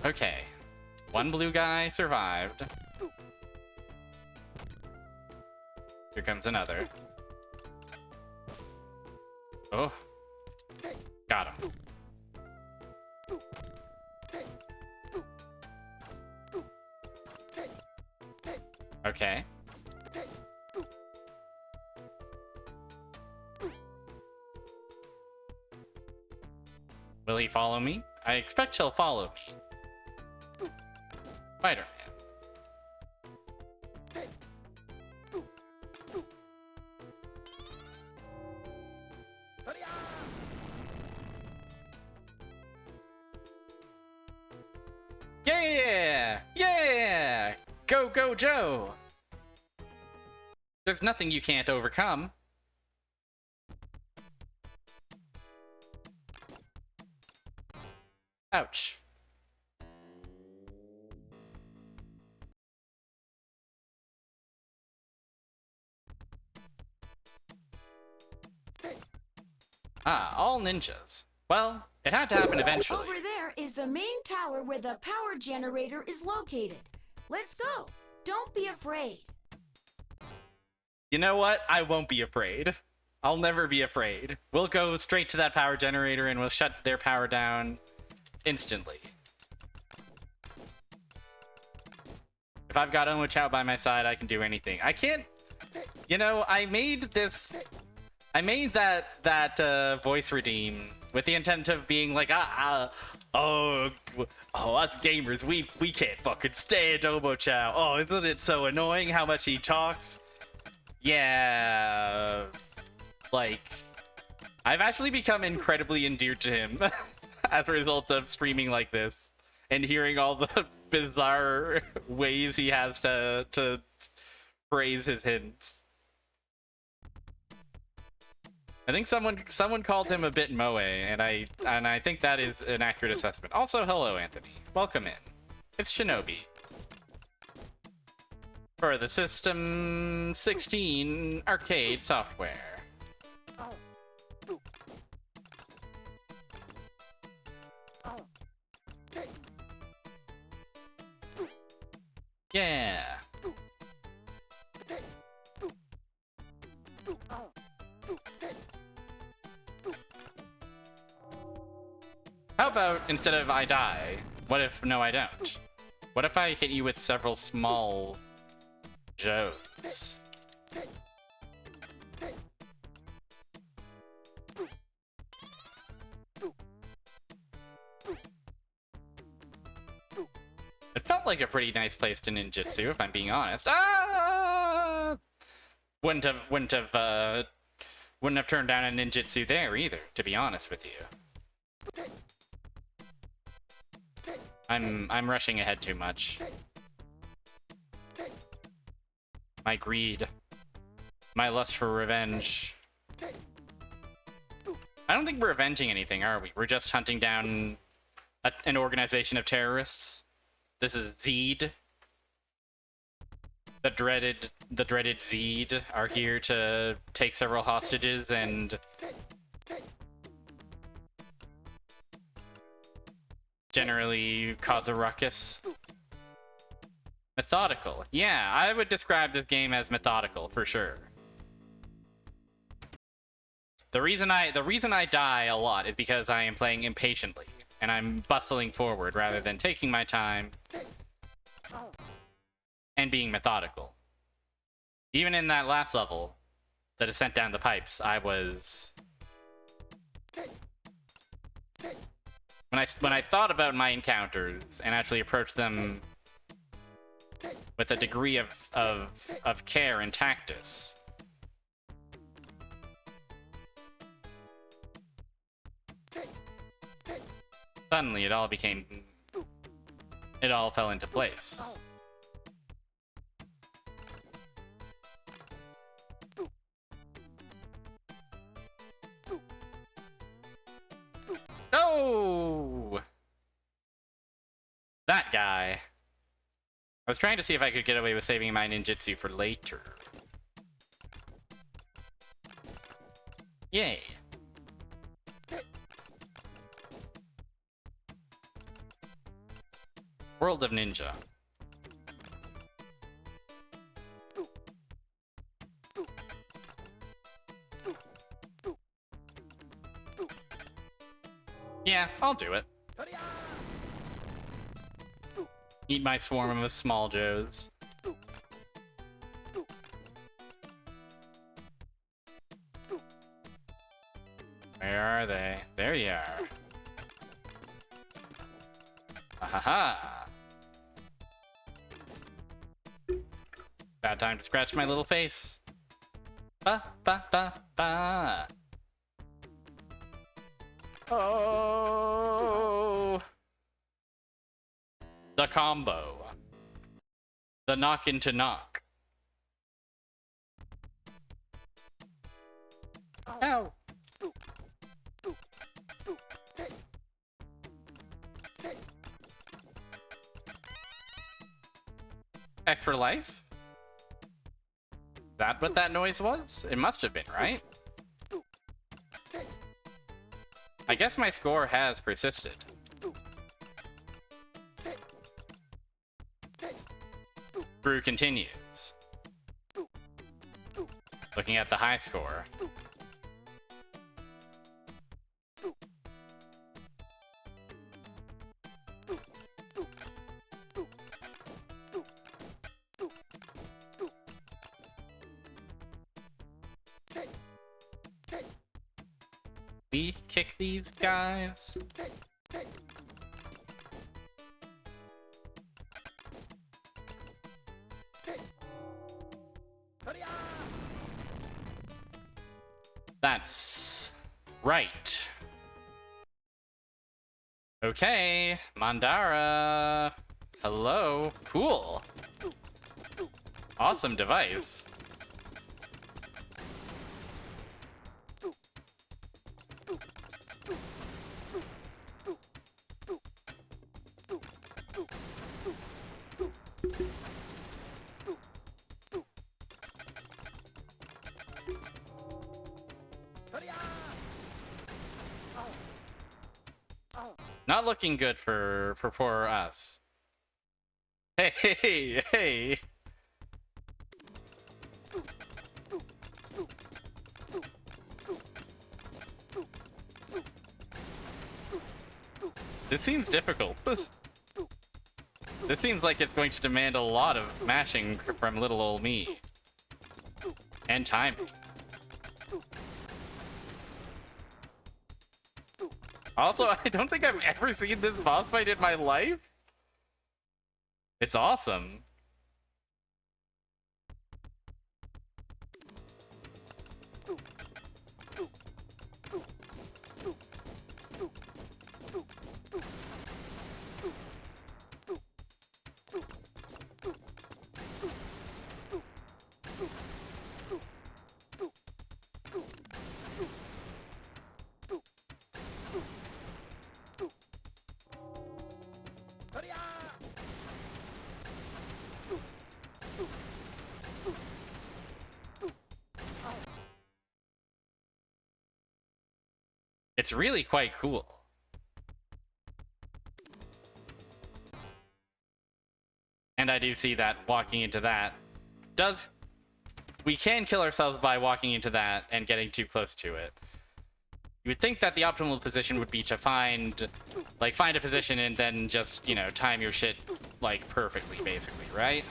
Okay, one blue guy survived. Here comes another. Oh, got him. Okay. Will he follow me? I expect he'll follow me. Spider-Man. Yeah! Yeah! Go, go, Joe! There's nothing you can't overcome. Ouch. Ah, all ninjas. Well, it had to happen eventually. Over there is the main tower where the power generator is located. Let's go. Don't be afraid. You know what? I won't be afraid. I'll never be afraid. We'll go straight to that power generator and we'll shut their power down instantly. If If I've got Omochao by my side, I can do anything. I can't... You know, I made that voice redeem with the intent of being like, oh, us gamers, we can't fucking stand Omochao. Oh, isn't it so annoying how much he talks? Yeah, like, I've actually become incredibly endeared to him as a result of streaming like this and hearing all the bizarre ways he has to phrase his hints. I think someone called him a bit moe, and I think that is an accurate assessment. Also, hello, Anthony. Welcome in. It's Shinobi. For the System 16 arcade software. Yeah. How about instead of I die, what if no I don't? What if I hit you with several small Joes? It felt like a pretty nice place to ninjutsu, if I'm being honest. Ah! Wouldn't have turned down a ninjutsu there either, to be honest with you. I'm rushing ahead too much. My greed. My lust for revenge. I don't think we're avenging anything, are we? We're just hunting down an organization of terrorists. This is Zed. The dreaded Zed are here to take several hostages and generally cause a ruckus. Methodical. Yeah, I would describe this game as methodical for sure. The reason I die a lot is because I am playing impatiently and I'm bustling forward rather than taking my time and being methodical. Even in that last level, the descent down the pipes, I was... When I thought about my encounters and actually approached them with a degree of care and tactus, suddenly it all fell into place. No! That guy. I was trying to see if I could get away with saving my ninjutsu for later. Yay. World of Ninja. Yeah, I'll do it. Eat my swarm of small Joes. Where are they? There you are. Ahaha. Bad time to scratch my little face. Ba ba ba ba. Oh. The combo. The knock into knock. Ow. Extra life? That what that noise was? It must have been, right? I guess my score has persisted. Brew continues. Looking at the high score. we kick these guys? That's right. Okay, Mandara. Hello. Cool. Awesome device. Not looking good for poor us. Hey, hey. This seems difficult. This seems like it's going to demand a lot of mashing from little old me. And timing. Also, I don't think I've ever seen this boss fight in my life. It's awesome. It's really quite cool. And I do see that walking into that does... We can kill ourselves by walking into that and getting too close to it. You would think that the optimal position would be to find a position and then just, you know, time your shit, like, perfectly, basically, right?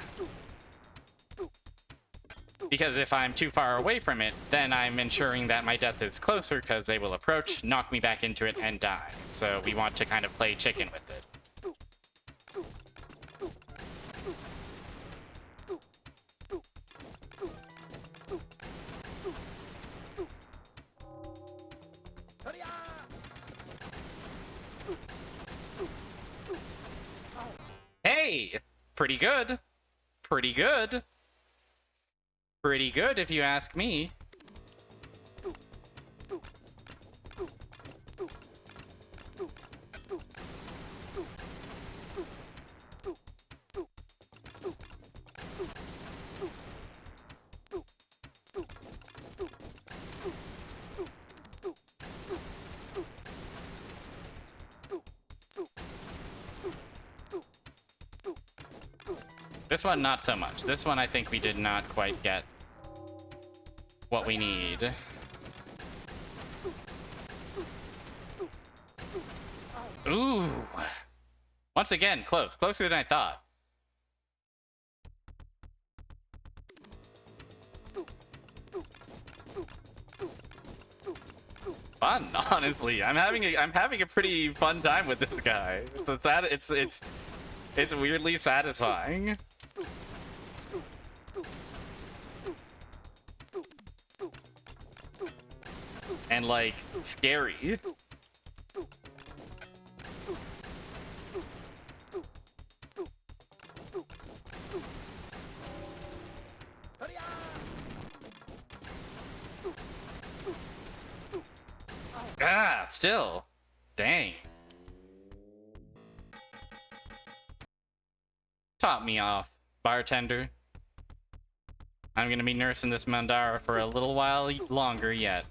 Because if I'm too far away from it, then I'm ensuring that my death is closer because they will approach, knock me back into it, and die. So we want to kind of play chicken with it. Hey! Pretty good. Pretty good. Pretty good, if you ask me. This one, not so much. This one, I think we did not quite get what we need. Ooh. Once again, close. Closer than I thought. Fun, honestly. I'm having a pretty fun time with this guy. It's weirdly satisfying. And, like, scary. Ah, still. Dang. Top me off, bartender. I'm gonna be nursing this Mandara for a little while longer yet.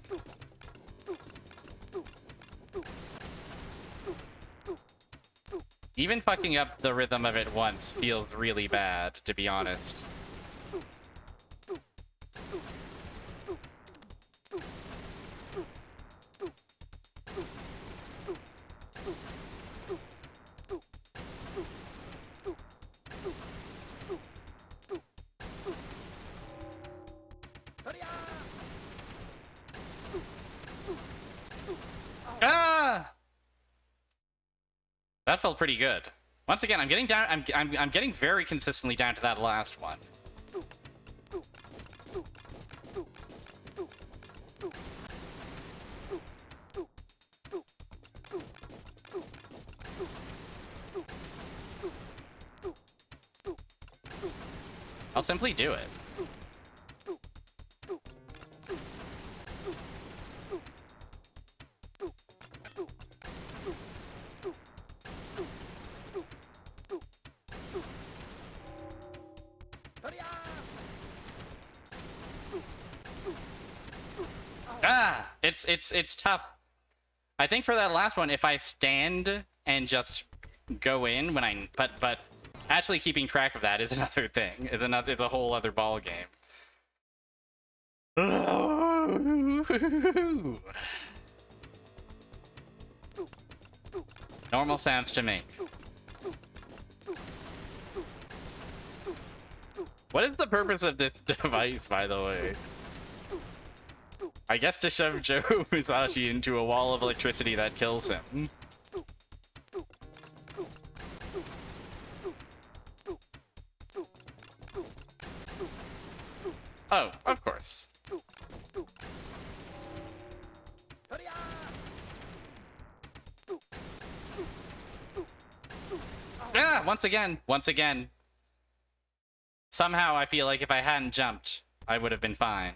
Even fucking up the rhythm of it once feels really bad, to be honest. That felt pretty good. Once again, I'm getting down. I'm getting very consistently down to that last one. I'll simply do it. Ah, it's tough. I think for that last one, if I stand and just go in when I but actually keeping track of that is another thing. Is a whole other ball game. Normal sounds to me. What is the purpose of this device, by the way? I guess to shove Joe Musashi into a wall of electricity that kills him. Oh, of course. Ah, once again. Somehow I feel like if I hadn't jumped, I would have been fine.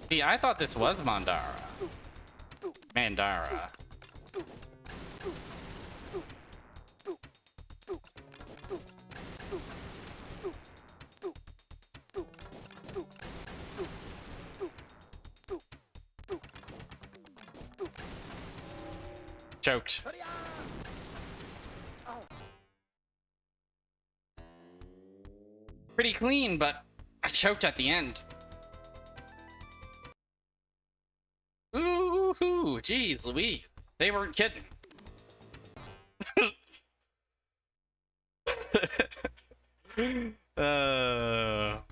See, I thought this was Mandara. Mandara. Choked. Pretty clean, but I choked at the end. Ooh, geez, Louise. They weren't kidding.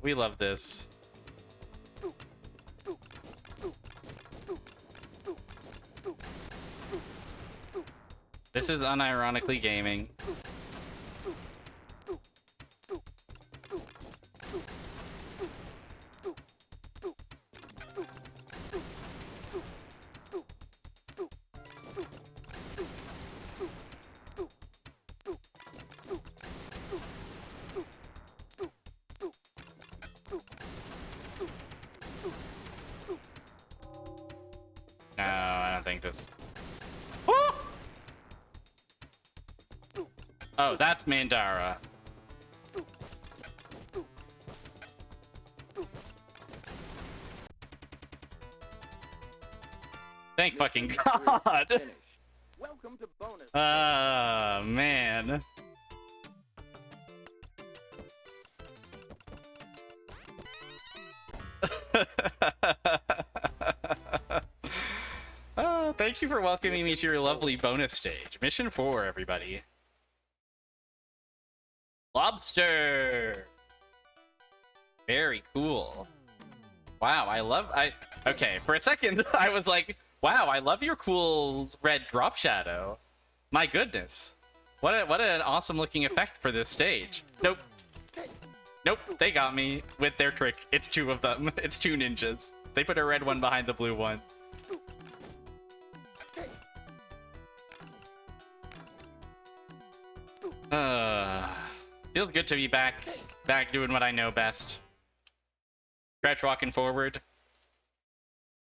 We love this. This is unironically gaming. No, I don't think this. Woo! Oh, that's Mandara. Thank fucking God. Welcome to bonus. Ah, man. Thank you for welcoming me to your lovely bonus stage. Mission 4, everybody. Lobster! Very cool. Wow, okay, for a second, I was like, wow, I love your cool red drop shadow. My goodness. What an awesome looking effect for this stage. Nope. Nope, they got me with their trick. It's two of them. It's two ninjas. They put a red one behind the blue one. Feels good to be back doing what I know best. Stretch walking forward.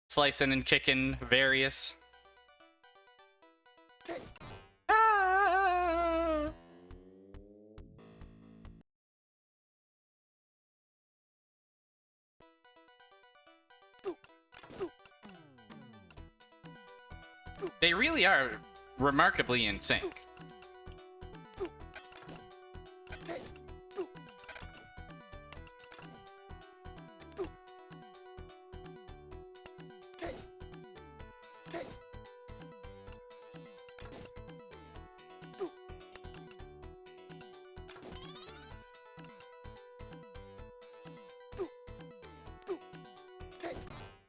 Slicing and kicking various. Ah! They really are remarkably in sync.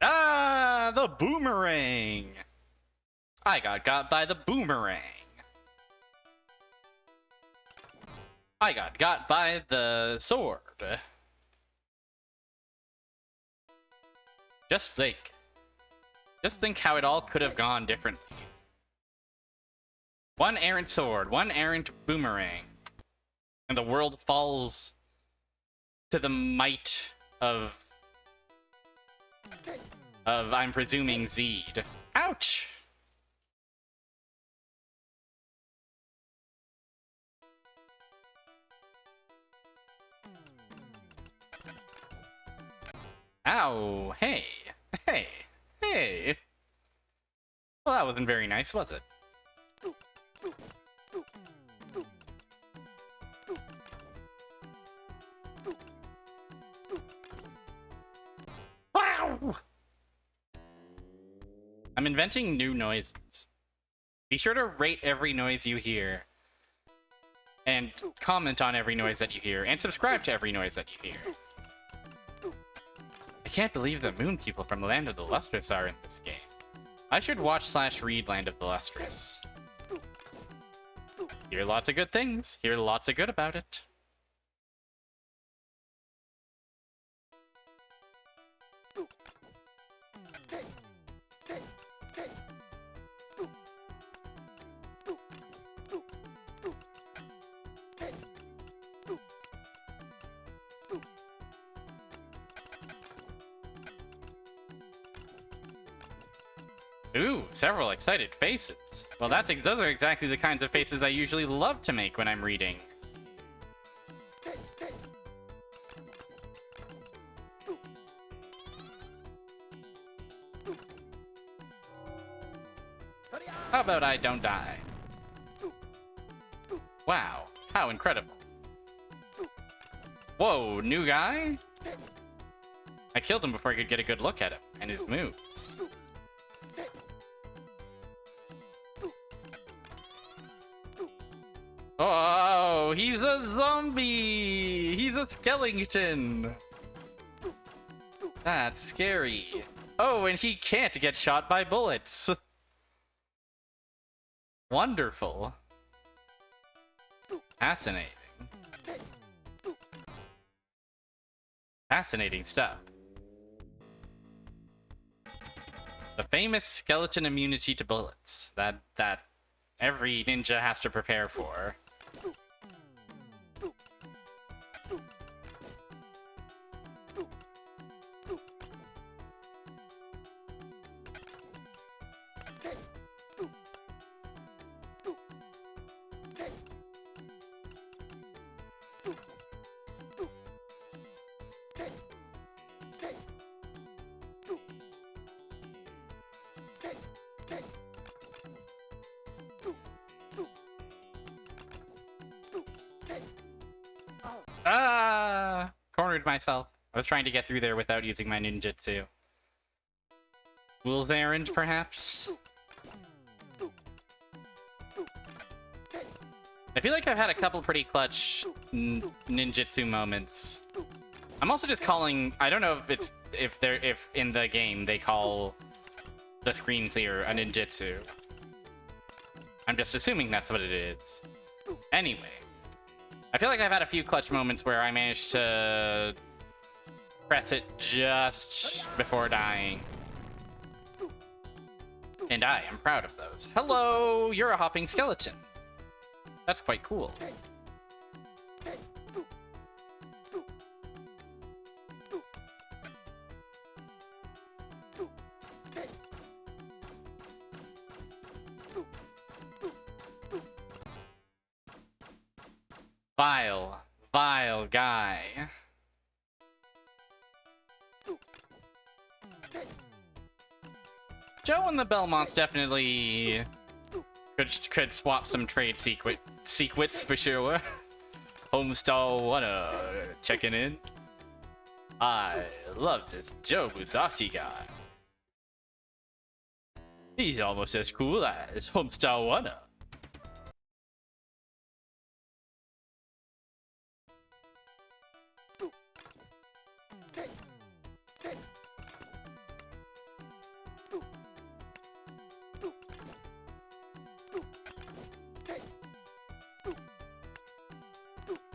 Ah, the boomerang! I got by the boomerang. I got by the sword. Just think. Just think how it all could have gone differently. One errant sword, one errant boomerang, and the world falls to the might of I'm presuming Zed. Ouch! Ow! Hey! Hey! Hey! Well, that wasn't very nice, was it? Wow! I'm inventing new noises. Be sure to rate every noise you hear. And comment on every noise that you hear. And subscribe to every noise that you hear. I can't believe the moon people from Land of the Lustrous are in this game. I should watch/read Land of the Lustrous. Hear lots of good things. Hear lots of good about it. Ooh, several excited faces. Well, those are exactly the kinds of faces I usually love to make when I'm reading. How about I don't die? Wow, how incredible. Whoa, new guy? I killed him before I could get a good look at him and his moves. Oh, he's a zombie! He's a skeleton! That's scary. Oh, and he can't get shot by bullets. Wonderful. Fascinating. Fascinating stuff. The famous skeleton immunity to bullets that every ninja has to prepare for. Ah! Cornered myself. I was trying to get through there without using my ninjutsu. Fool's errand, perhaps? I feel like I've had a couple pretty clutch ninjutsu moments. I'm also just calling... I don't know if in the game they call the screen clear a ninjutsu. I'm just assuming that's what it is. Anyway. I feel like I've had a few clutch moments where I managed to press it just before dying. And I am proud of those. Hello, you're a hopping skeleton. That's quite cool. Vile, vile guy. Joe and the Belmonts definitely could swap some trade secrets for sure. Homestar Wanna checking in. I love this Joe Musashi guy. He's almost as cool as Homestar Wanna.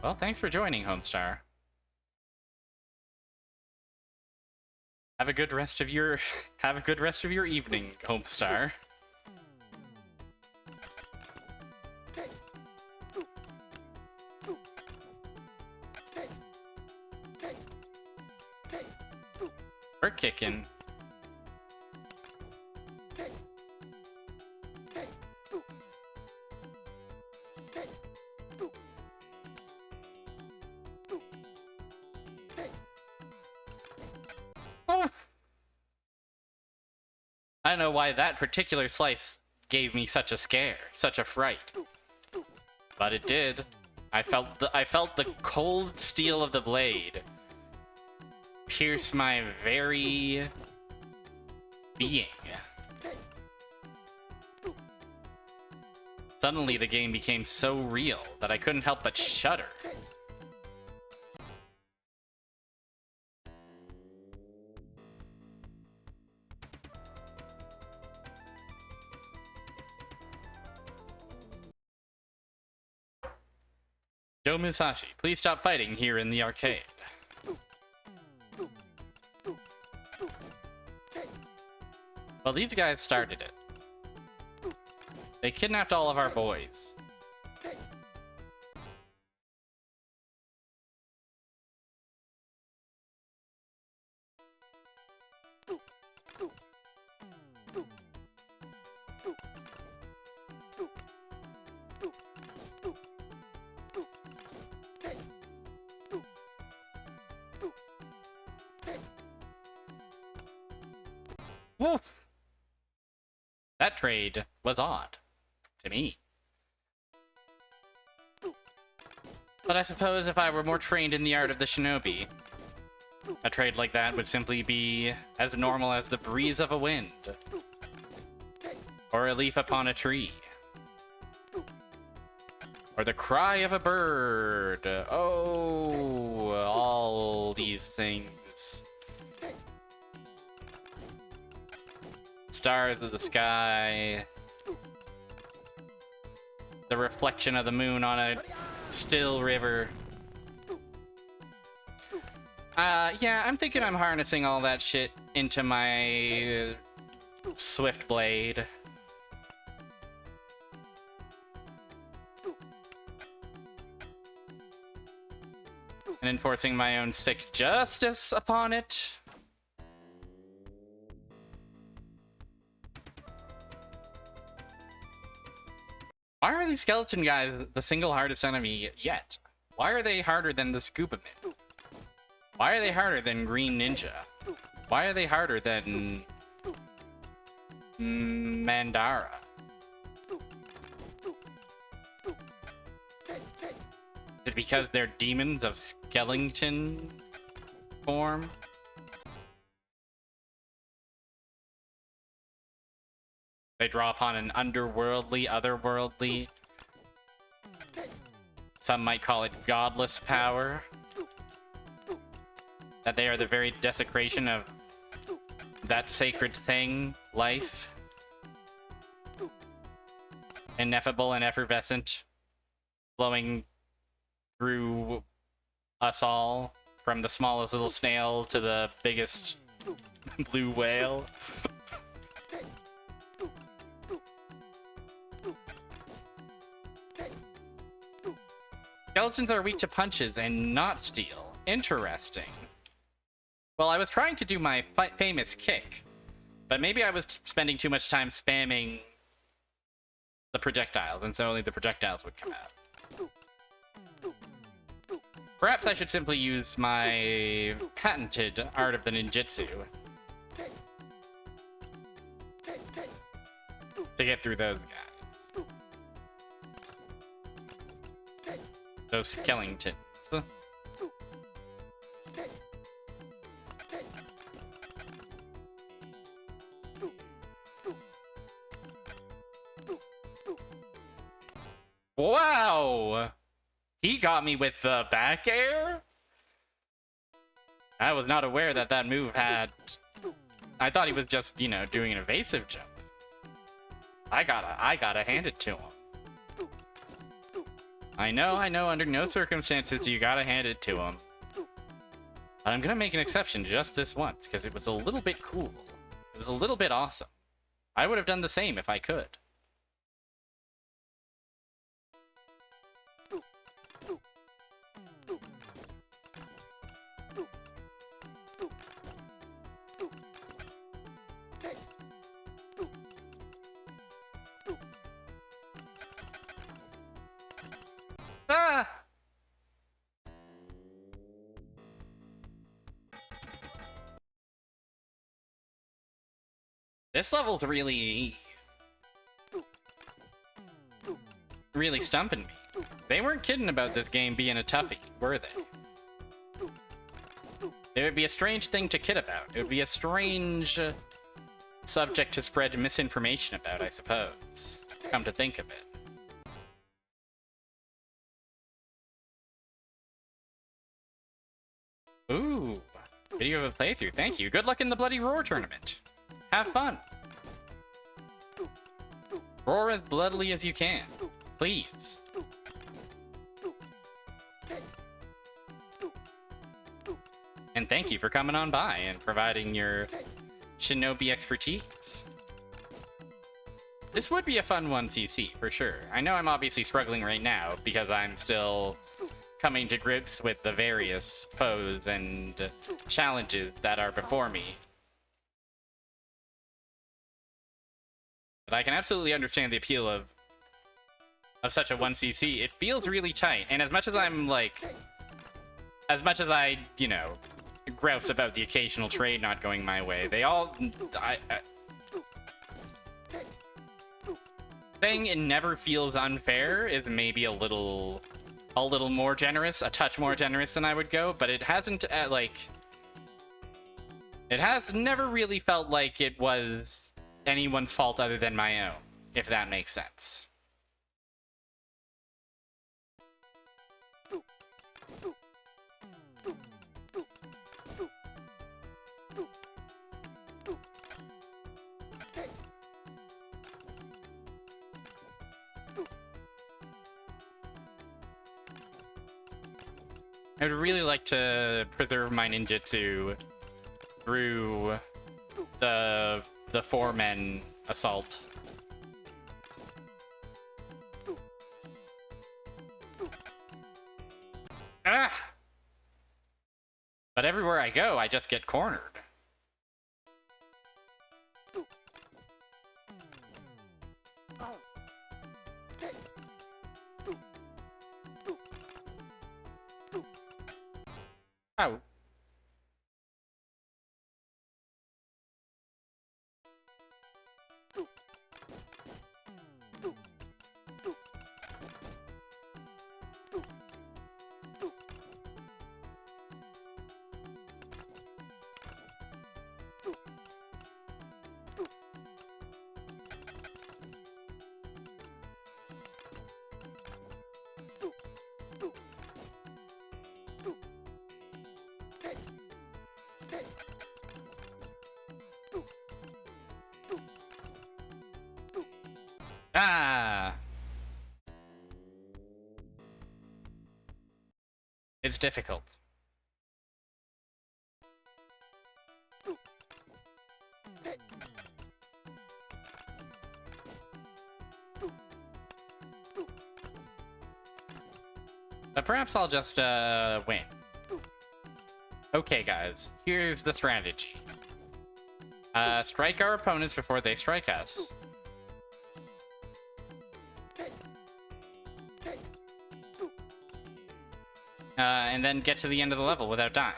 Well, thanks for joining, Homestar. Have a good rest of your evening, Homestar. We're kicking. I don't know why that particular slice gave me such a scare, such a fright. But it did. I felt the cold steel of the blade pierce my very being. Suddenly the game became so real that I couldn't help but shudder. Joe Musashi, please stop fighting here in the arcade. Well, these guys started it. They kidnapped all of our boys. Woof! That trade was odd. To me. But I suppose if I were more trained in the art of the shinobi, a trade like that would simply be as normal as the breeze of a wind. Or a leaf upon a tree. Or the cry of a bird. Oh, all these things. Stars of the sky. The reflection of the moon on a still river. Yeah, I'm thinking I'm harnessing all that shit into my swift blade. And enforcing my own sick justice upon it. Why are these skeleton guys the single hardest enemy yet? Why are they harder than the Scuba Man? Why are they harder than Green Ninja? Why are they harder than Mandara? Is it because they're demons of skeleton form? They draw upon an underworldly, otherworldly, some might call it godless power. That they are the very desecration of that sacred thing, life. Ineffable and effervescent, flowing through us all, from the smallest little snail to the biggest blue whale. Skeletons are weak to punches and not steel. Interesting. Well, I was trying to do my famous kick, but maybe I was spending too much time spamming the projectiles, and so only the projectiles would come out. Perhaps I should simply use my patented art of the ninjutsu to get through those guys. Those skeletons. Wow! He got me with the back air? I was not aware that that move had... I thought he was just, you know, doing an evasive jump. I gotta hand it to him. I know, under no circumstances you gotta hand it to him. But I'm gonna make an exception just this once, because it was a little bit cool. It was a little bit awesome. I would have done the same if I could. Ah! This level's really stumping me. They weren't kidding about this game being a toughie, were they? It would be a strange thing to kid about. It would be a strange subject to spread misinformation about, I suppose. Come to think of it. Ooh, video of a playthrough. Thank you. Good luck in the Bloody Roar tournament. Have fun. Roar as bloodily as you can. Please. And thank you for coming on by and providing your shinobi expertise. This would be a fun 1cc, for sure. I know I'm obviously struggling right now because I'm still coming to grips with the various foes and challenges that are before me. But I can absolutely understand the appeal of such a 1cc. It feels really tight, and as much as I'm like... As much as I, you know, grouse about the occasional trade not going my way, they all... saying it never feels unfair is maybe a little more generous, a touch more generous than I would go, but it hasn't, it has never really felt like it was anyone's fault other than my own, if that makes sense. I would really like to preserve my ninjutsu through the four-men assault. Ah! But everywhere I go, I just get cornered. Oh. Ah! It's difficult. But perhaps I'll just, win. Okay, guys, here's the strategy. Strike our opponents before they strike us. and then get to the end of the level without dying.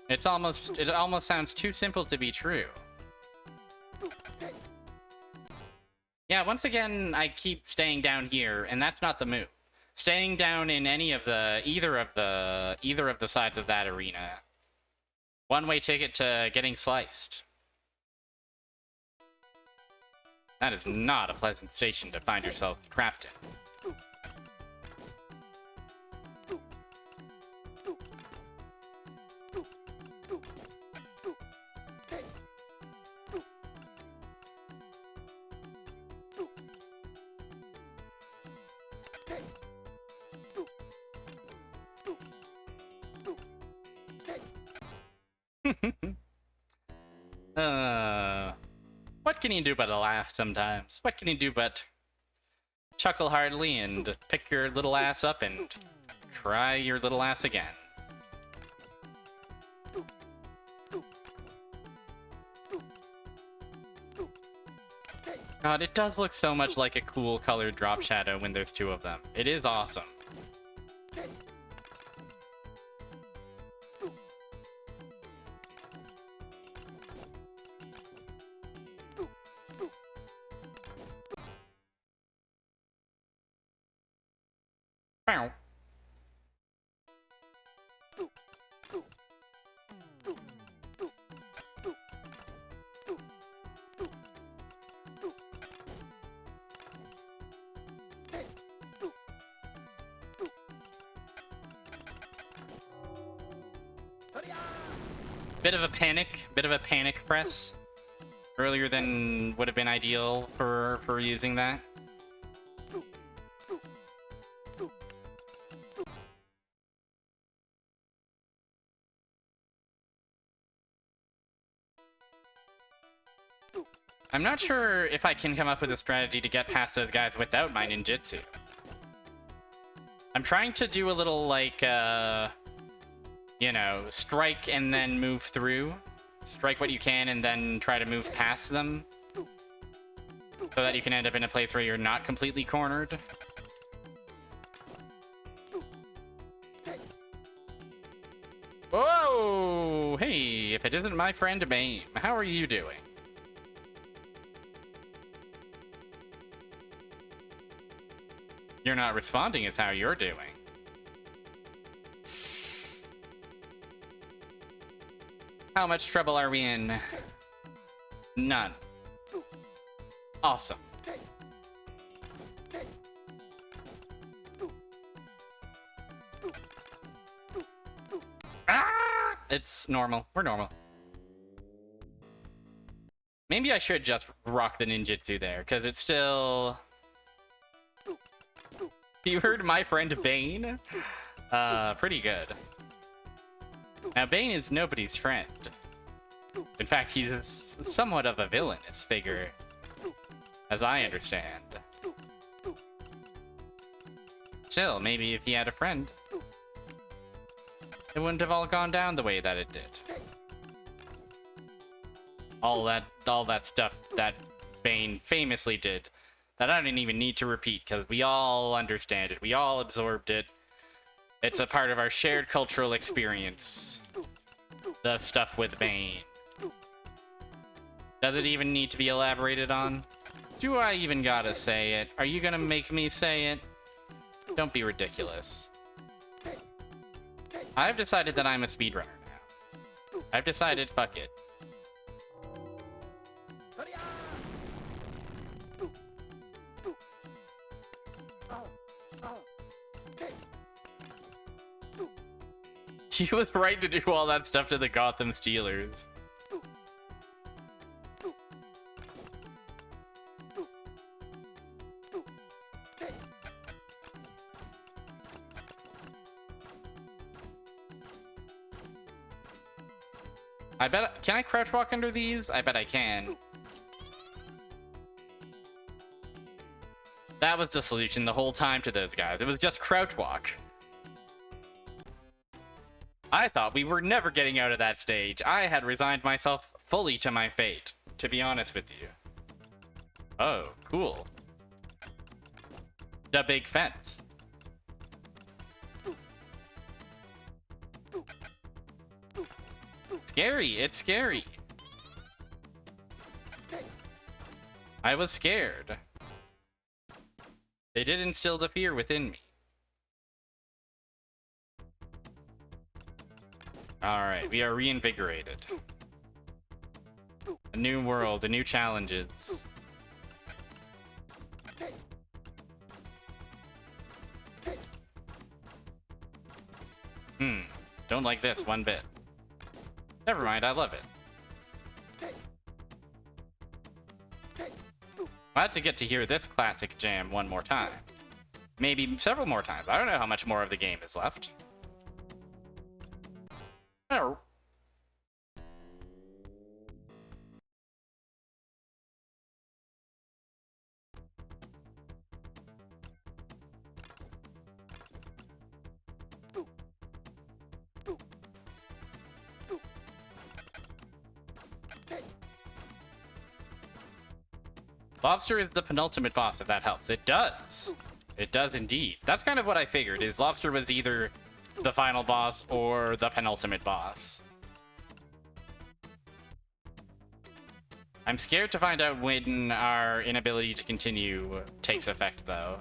It almost sounds too simple to be true. Yeah, once again, I keep staying down here, and that's not the move. Staying down in either of the sides of that arena. One-way ticket to getting sliced. That is not a pleasant station to find yourself trapped in. What can you do but laugh sometimes? What can you do but chuckle heartily and pick your little ass up and try your little ass again? God, it does look so much like a cool colored drop shadow when there's two of them. It is awesome. Bow. Bit of a panic press. Earlier than would have been ideal for using that. I'm not sure if I can come up with a strategy to get past those guys without my ninjutsu. I'm trying to do a little, like, you know, strike and then move through. Strike what you can and then try to move past them. So that you can end up in a place where you're not completely cornered. Whoa! Hey, if it isn't my friend Bane, how are you doing? You're not responding is how you're doing. How much trouble are we in? None. Awesome. Ah! It's normal. We're normal. Maybe I should just rock the ninjutsu there, because it's still... You heard my friend Bane? Pretty good. Now, Bane is nobody's friend. In fact, he's somewhat of a villainous figure, as I understand. Still, maybe if he had a friend, it wouldn't have all gone down the way that it did. All that stuff that Bane famously did, that I didn't even need to repeat, because we all understand it. We all absorbed it. It's a part of our shared cultural experience. The stuff with Bane. Does it even need to be elaborated on? Do I even gotta say it? Are you gonna make me say it? Don't be ridiculous. I've decided that I'm a speedrunner now. I've decided, fuck it. He was right to do all that stuff to the Gotham Steelers. I bet... Can I crouch walk under these? I bet I can. That was the solution the whole time to those guys. It was just crouch walk. I thought we were never getting out of that stage. I had resigned myself fully to my fate, to be honest with you. Oh, cool. The big fence. Scary, it's scary. I was scared. They did instill the fear within me. Alright, we are reinvigorated. A new world, a new challenges. Don't like this one bit. Never mind, I love it. Glad to get to hear this classic jam one more time. Maybe several more times. I don't know how much more of the game is left. Oh. Lobster is the penultimate boss, if that helps. It does. It does indeed. That's kind of what I figured, is Lobster was either the final boss or the penultimate boss. I'm scared to find out when our inability to continue takes effect, though.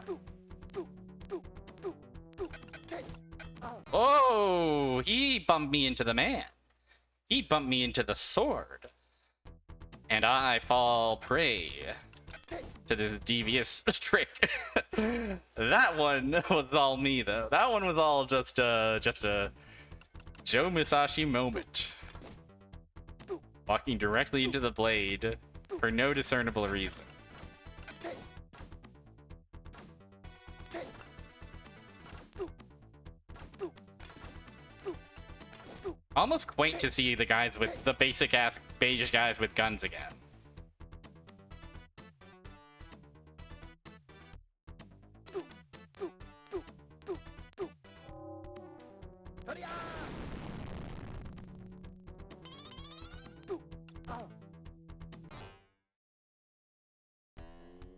Oh, he bumped me into the man. He bumped me into the sword. And I fall prey to the devious trick. That one was all me, though. That one was all just a Joe Musashi moment. Walking directly into the blade for no discernible reason. Almost quaint to see the guys with the basic ass beige guys with guns again.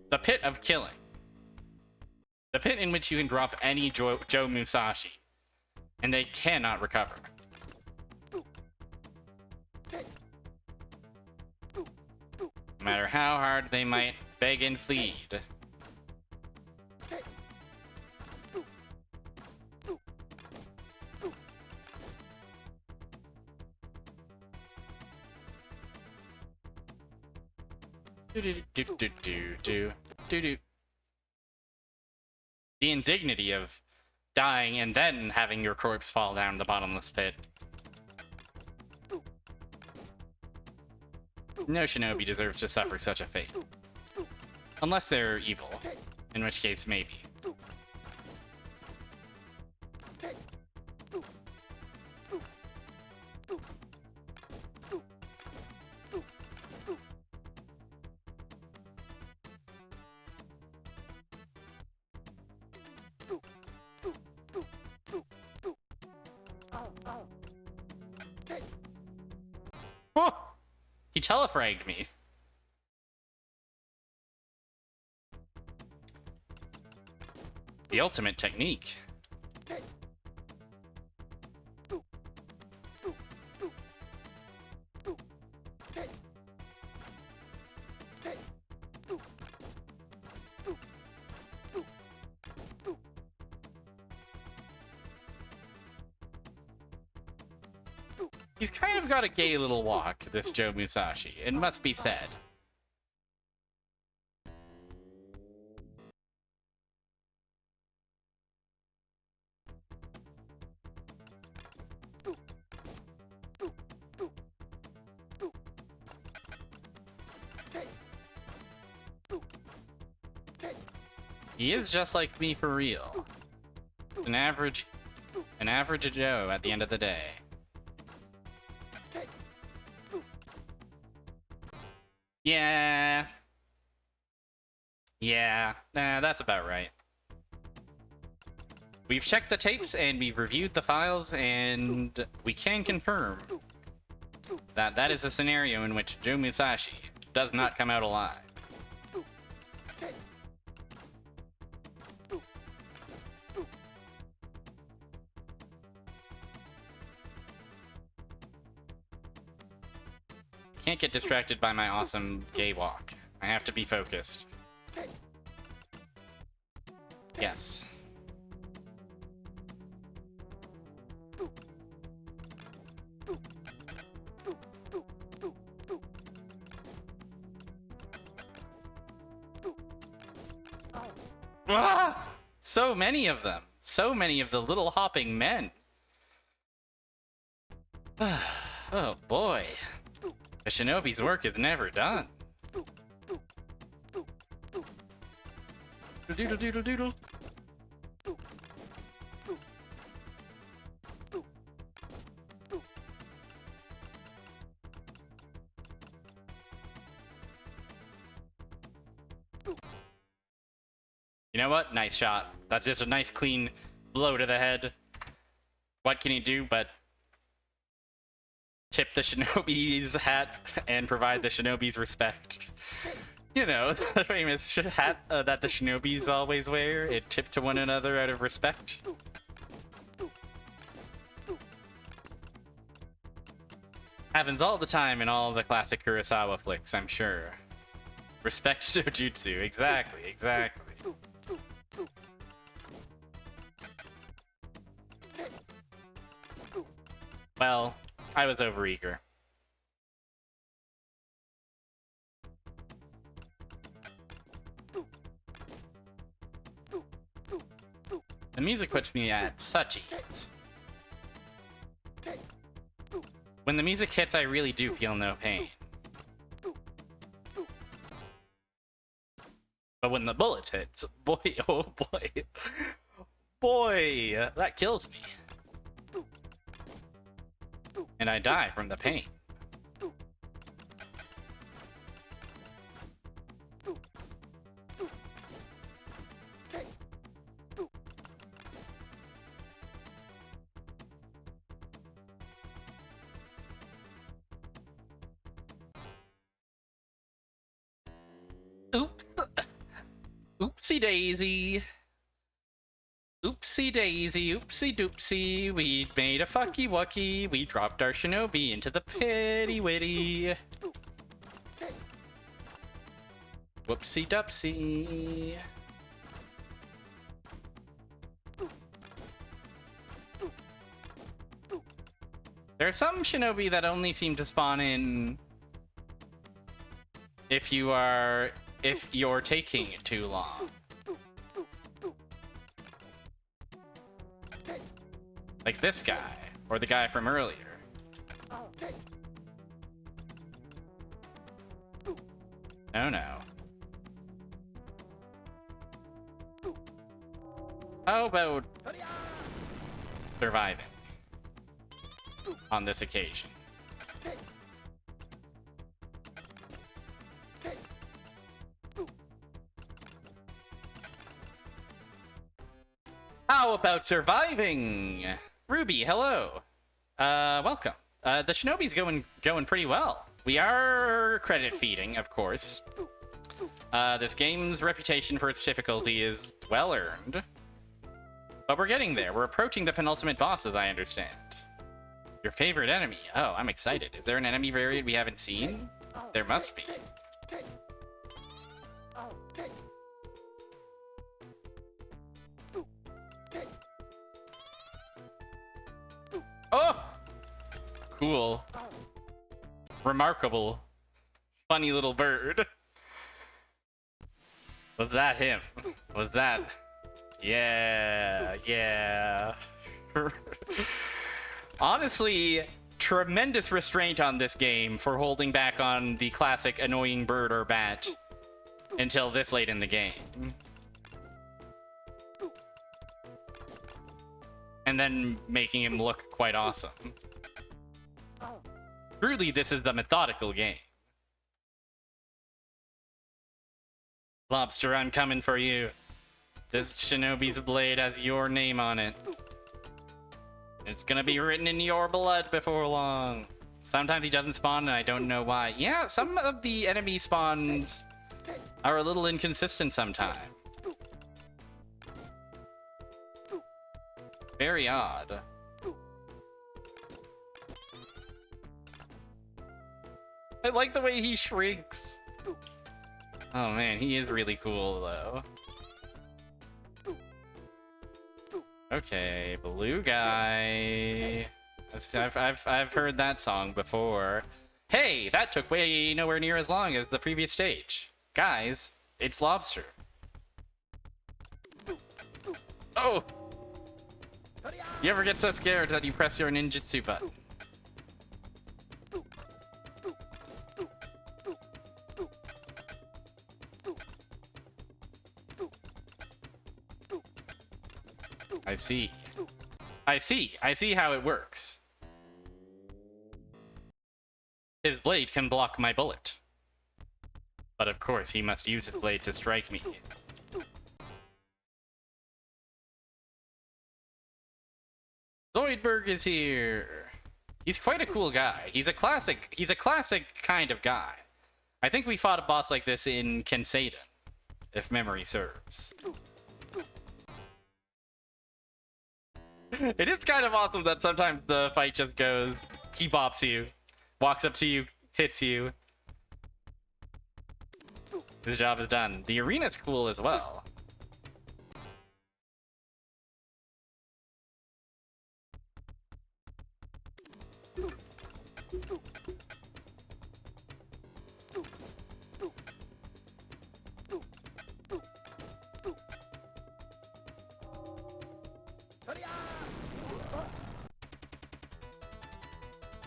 The pit of killing. The pit in which you can drop any Joe Musashi, and they cannot recover. No matter how hard they might beg and plead. The indignity of dying and then having your corpse fall down the bottomless pit. No shinobi deserves to suffer such a fate. Unless they're evil, in which case maybe. Oh! He telefragged me. The ultimate technique. He's kind of got a gay little walk, this Joe Musashi. It must be said. He is just like me for real. An average Joe at the end of the day. Yeah, nah, that's about right. We've checked the tapes and we've reviewed the files, and we can confirm that that is a scenario in which Joe Musashi does not come out alive. can't get distracted by my awesome gay walk. I have to be focused. Yes. Ah! So many of them. So many of the little hopping men. Oh boy. The shinobi's work is never done. Doodle doodle doodle. You know what? Nice shot. That's just a nice clean blow to the head. What can he do but tip the shinobi's hat and provide the shinobi's respect? You know, the famous hat that the shinobis always wear. It tipped to one another out of respect. Happens all the time in all the classic Kurosawa flicks, I'm sure. Respect Shojutsu, exactly, exactly. Well, I was overeager. The music puts me at such ease. When the music hits, I really do feel no pain. But when the bullets hit, boy, oh boy. Boy, that kills me. And I die from the pain. Oops. Oopsie daisy. Oopsie daisy, oopsie doopsie. We made a fucky wucky. We dropped our shinobi into the pitty witty. Whoopsie dupsie. There are some shinobi that only seem to spawn in if you're taking too long. Like this guy, or the guy from earlier. Oh no. How about surviving on this occasion? How about surviving? Ruby, hello. Welcome. The shinobi's going pretty well. We are credit feeding, of course. This game's reputation for its difficulty is well earned. But we're getting there. We're approaching the penultimate boss, as I understand. Your favorite enemy? Oh, I'm excited. Is there an enemy variant we haven't seen? There must be. Oh! Cool. Remarkable. Funny little bird. Was that him? Was that... Yeah, yeah. Honestly, tremendous restraint on this game for holding back on the classic annoying bird or bat until this late in the game. And then making him look quite awesome. Truly, this is the methodical game. Lobster, I'm coming for you. This shinobi's blade has your name on it. It's gonna be written in your blood before long. Sometimes he doesn't spawn and I don't know why. Yeah, some of the enemy spawns are a little inconsistent sometimes. Very odd. I like the way he shrinks. Oh man, he is really cool though. Okay, blue guy. I've heard that song before. Hey, that took way nowhere near as long as the previous stage. Guys, it's lobster. Oh! You ever get so scared that you press your ninjutsu button? I see. I see how it works. His blade can block my bullet. But of course, he must use his blade to strike me. Zoidberg is here. He's quite a cool guy. He's a classic kind of guy. I think we fought a boss like this in Kenseiden, if memory serves. It is kind of awesome that sometimes the fight just goes, he bops you, walks up to you, hits you. His job is done. The arena's cool as well.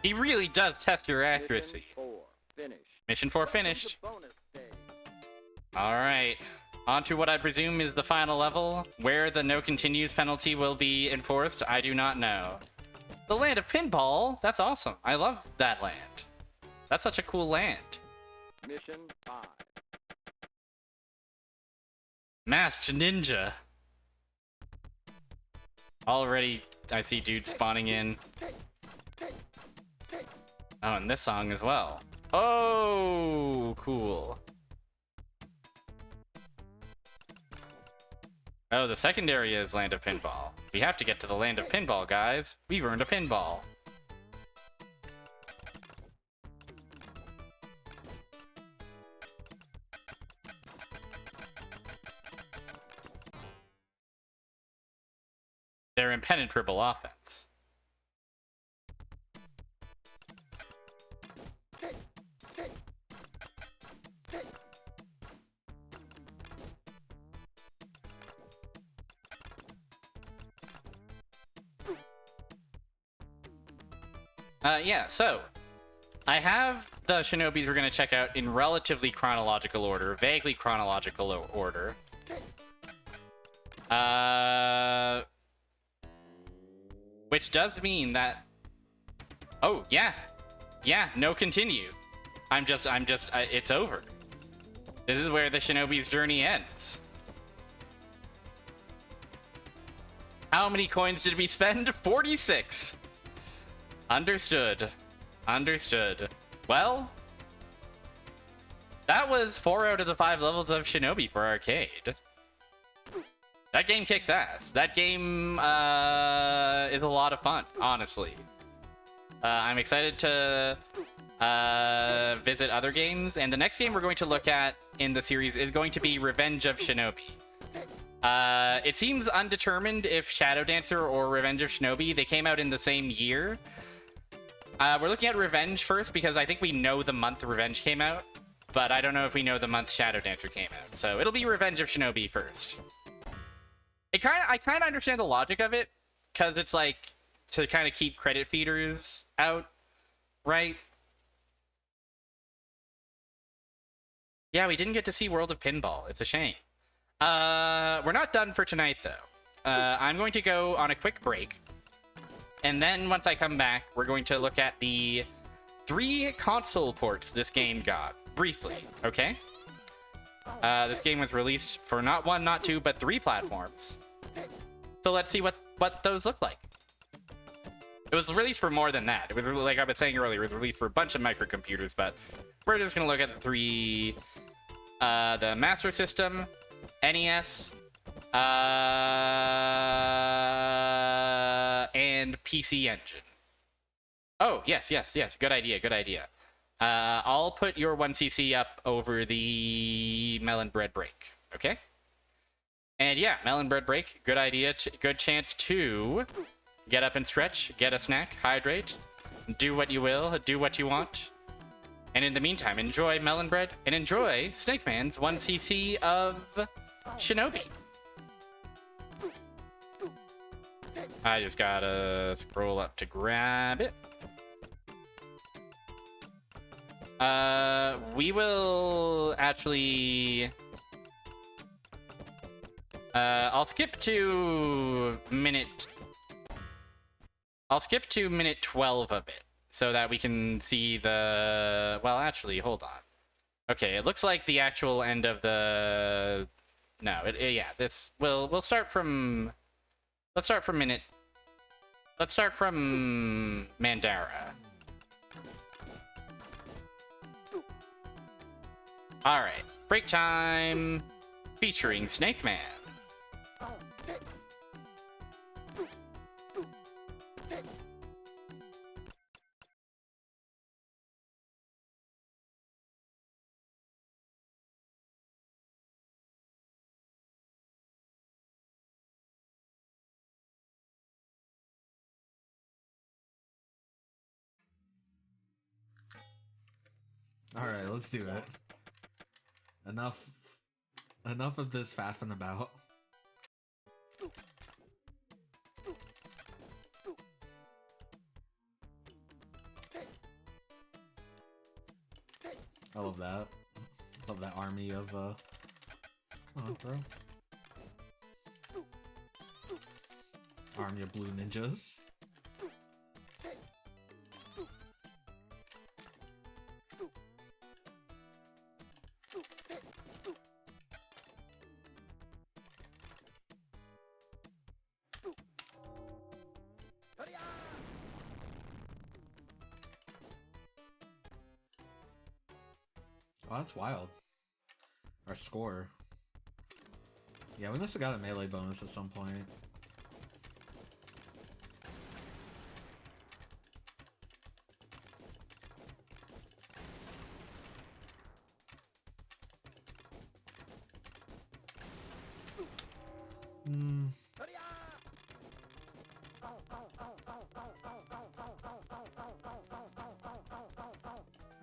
He really does test your accuracy. Mission 4 finished. Alright. On to what I presume is the final level. Where the no continues penalty will be enforced, I do not know. The land of pinball? That's awesome. I love that land. That's such a cool land. Mission 5. Masked Ninja. Already, I see dudes spawning in. Oh, and this song as well. Oh, cool. Oh, the secondary is Land of Pinball. We have to get to the Land of Pinball, guys. We've earned a pinball. Their impenetrable offense. Yeah, so I have the shinobis we're gonna check out in relatively chronological order, vaguely chronological order. Which does mean that... Oh, yeah. Yeah, no continue. It's over. This is where the shinobi's journey ends. How many coins did we spend? 46. Understood. Understood. Well, that was 4 out of the 5 levels of Shinobi for arcade. That game kicks ass. That game is a lot of fun, honestly. I'm excited to visit other games, and the next game we're going to look at in the series is going to be Revenge of Shinobi. It seems undetermined if Shadow Dancer or Revenge of Shinobi, they came out in the same year. We're looking at Revenge first because I think we know the month Revenge came out, but I don't know if we know the month Shadow Dancer came out. So it'll be Revenge of Shinobi first. I kind of understand the logic of it, because it's like to kind of keep credit feeders out, right? Yeah, we didn't get to see World of Pinball. It's a shame. We're not done for tonight, though. I'm going to go on a quick break. And then once I come back, we're going to look at the 3 console ports this game got, briefly, okay? This game was released for not 1, not 2, but 3 platforms. So let's see what those look like. It was released for more than that. It was, like I was saying earlier, it was released for a bunch of microcomputers, but we're just going to look at the 3... the Master System, NES, and PC Engine. Oh, yes, good idea. I'll put your 1cc up over the melon bread break, okay? And yeah, melon bread break, good idea, good chance to get up and stretch, get a snack, hydrate, do what you will, do what you want. And in the meantime, enjoy melon bread and enjoy Snake Man's 1cc of Shinobi. I just gotta scroll up to grab it. We will actually... I'll skip to minute 12 of it, so that we can see the... Well, actually, hold on. Okay, it looks like the actual end of the... No, yeah, this... We'll start from... Let's start from Mandara. Alright, break time, featuring Snake Man. Alright, let's do it. Enough of this faffing about. I love that. Love that army of, come on, bro. Army of blue ninjas. Oh, that's wild. Our score. Yeah, we must have got a melee bonus at some point.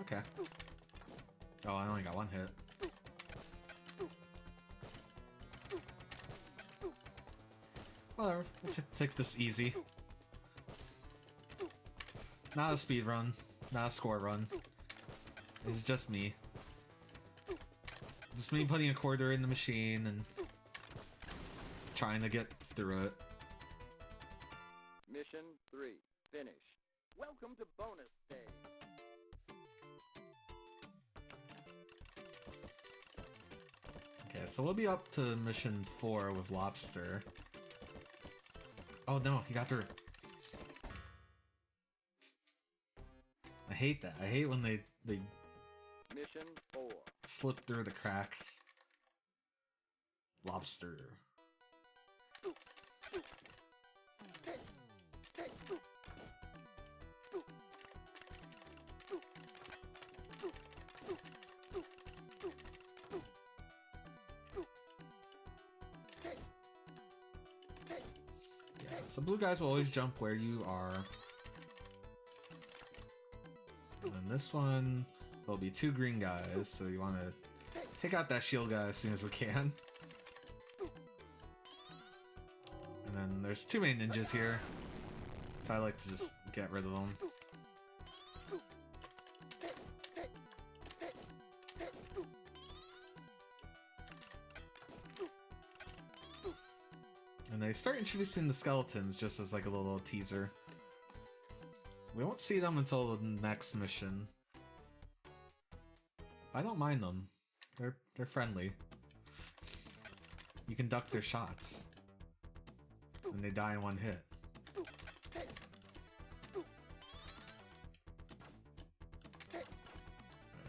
Okay. Oh, I only got one hit. Whatever, we'll take this easy. Not a speed run, not a score run. It's just me. Just me putting a quarter in the machine and trying to get through it. Mission 3 finished. Welcome to bonus day. Okay, so we'll be up to mission 4 with Lobster. Oh no, he got through. I hate that. I hate when they Mission 4. slip through the cracks. Lobster. So blue guys will always jump where you are. And then this one, there'll be 2 green guys, so you want to take out that shield guy as soon as we can. And then there's 2 main ninjas here, so I like to just get rid of them. And they start introducing the skeletons just as like a little teaser. We won't see them until the next mission. I don't mind them. They're friendly. You can duck their shots. And they die in one hit.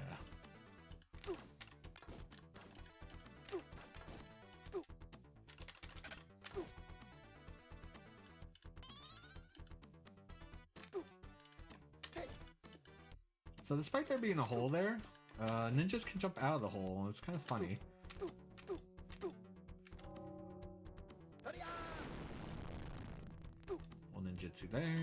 Yeah. So despite there being a hole there, ninjas can jump out of the hole, and it's kind of funny. One ninjutsu there.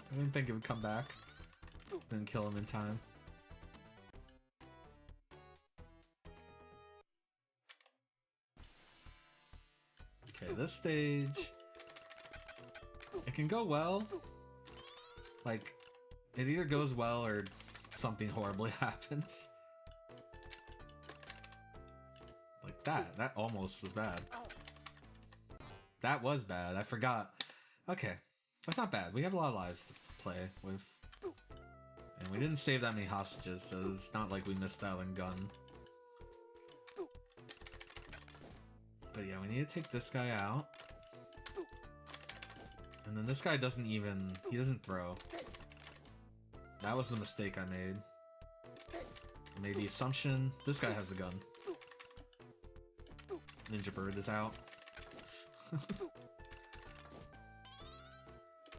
I didn't think it would come back. Didn't kill him in time. Okay, this stage... it can go well. Like, it either goes well or something horribly happens. Like that. That almost was bad. That was bad. I forgot. Okay. That's not bad. We have a lot of lives to play with. And we didn't save that many hostages, so it's not like we missed out on gun. But yeah, we need to take this guy out. And then this guy doesn't even... he doesn't throw. That was the mistake I made. I made the assumption... this guy has the gun. Ninja Bird is out.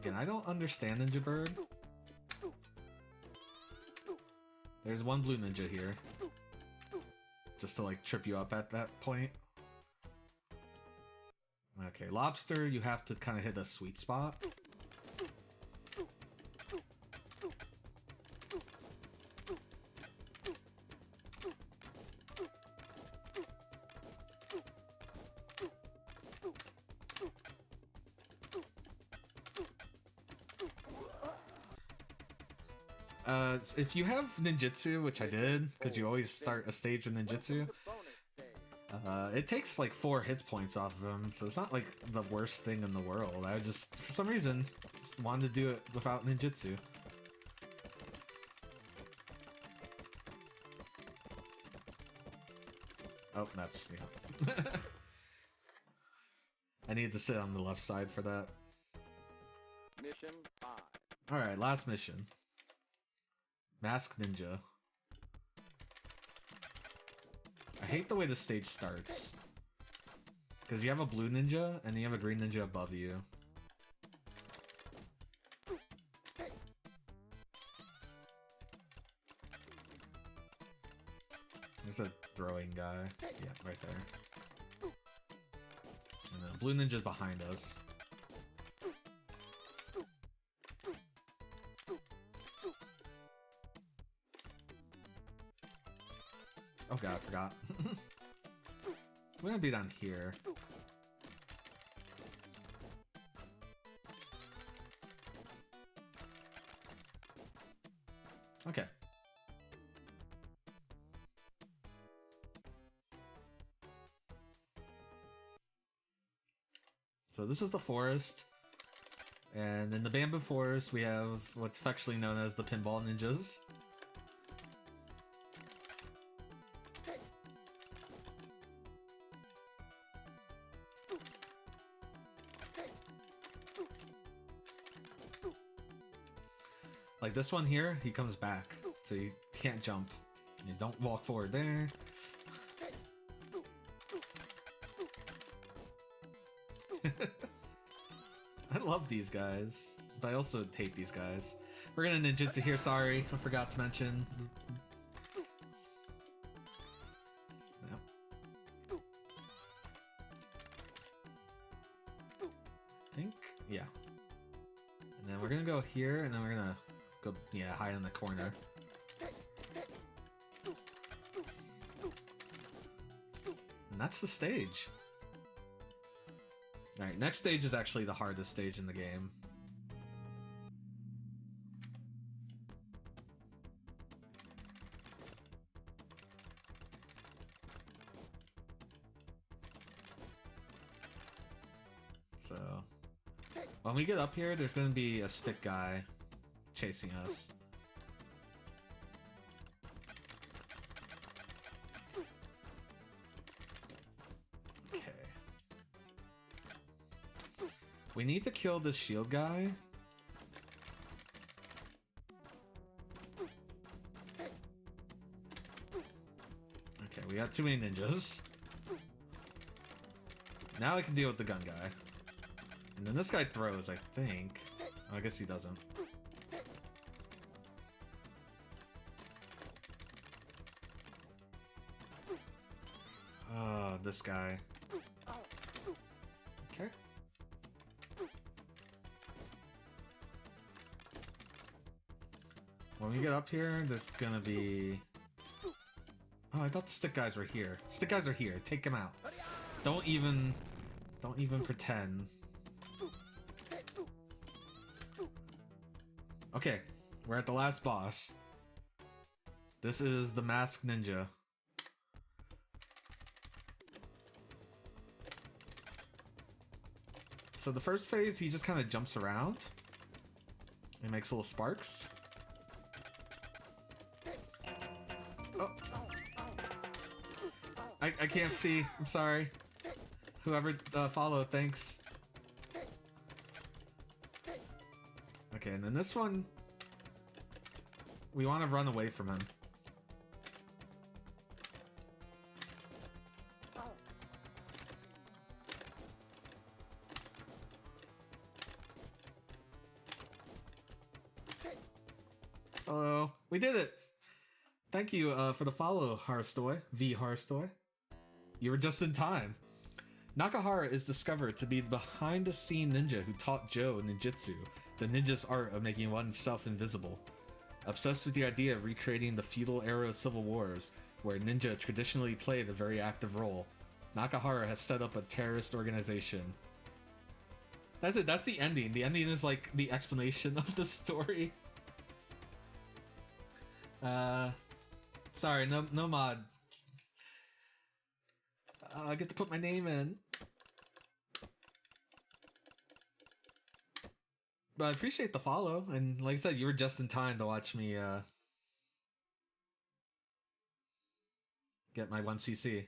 Again, I don't understand Ninja Bird. There's one blue ninja here. Just to like trip you up at that point. Okay, lobster, you have to kind of hit a sweet spot. If you have ninjutsu, which I did, because you always start a stage with ninjutsu, it takes like 4 hit points off of him, so it's not like the worst thing in the world. I just, for some reason, just wanted to do it without ninjutsu. Oh, that's, yeah. I needed to sit on the left side for that. Mission 5. Alright, last mission. Masked Ninja. I hate the way the stage starts. Because you have a blue ninja, and you have a green ninja above you. There's a throwing guy. Yeah, right there. And the blue ninja's behind us. Oh god, I forgot. We're gonna be down here. Okay. So this is the forest. And in the bamboo forest we have what's affectionately known as the pinball ninjas. Like this one here, he comes back, so you can't jump. You don't walk forward there. I love these guys, but I also hate these guys. We're gonna ninjutsu here, sorry, I forgot to mention. Yep. I think, yeah. And then we're gonna go here, and then we're gonna go, yeah, hide in the corner. And that's the stage. Alright, next stage is actually the hardest stage in the game. So, when we get up here, there's gonna be a stick guy chasing us. Okay. We need to kill this shield guy. Okay, we got too many ninjas. Now I can deal with the gun guy. And then this guy throws, I think. Oh, I guess he doesn't. Oh, this guy. Okay. When we get up here, there's gonna be... Oh, I thought the stick guys were here. Stick guys are here. Take them out. Don't even pretend. Okay, we're at the last boss. This is the Masked Ninja. So the first phase, he just kind of jumps around. He makes little sparks. Oh. I can't see. I'm sorry. Whoever followed, thanks. Okay, and then this one, we want to run away from him. Hello, we did it. Thank you for the follow, Harstoy, V Harstoy. You were just in time. Nakahara is discovered to be the behind-the-scene ninja who taught Joe ninjutsu, the ninja's art of making oneself invisible. Obsessed with the idea of recreating the feudal era of civil wars, where ninja traditionally played a very active role, Nakahara has set up a terrorist organization. That's it, that's the ending. The ending is like the explanation of the story. Sorry, no mod. I get to put my name in. But I appreciate the follow, and like I said, you were just in time to watch me get my 1cc.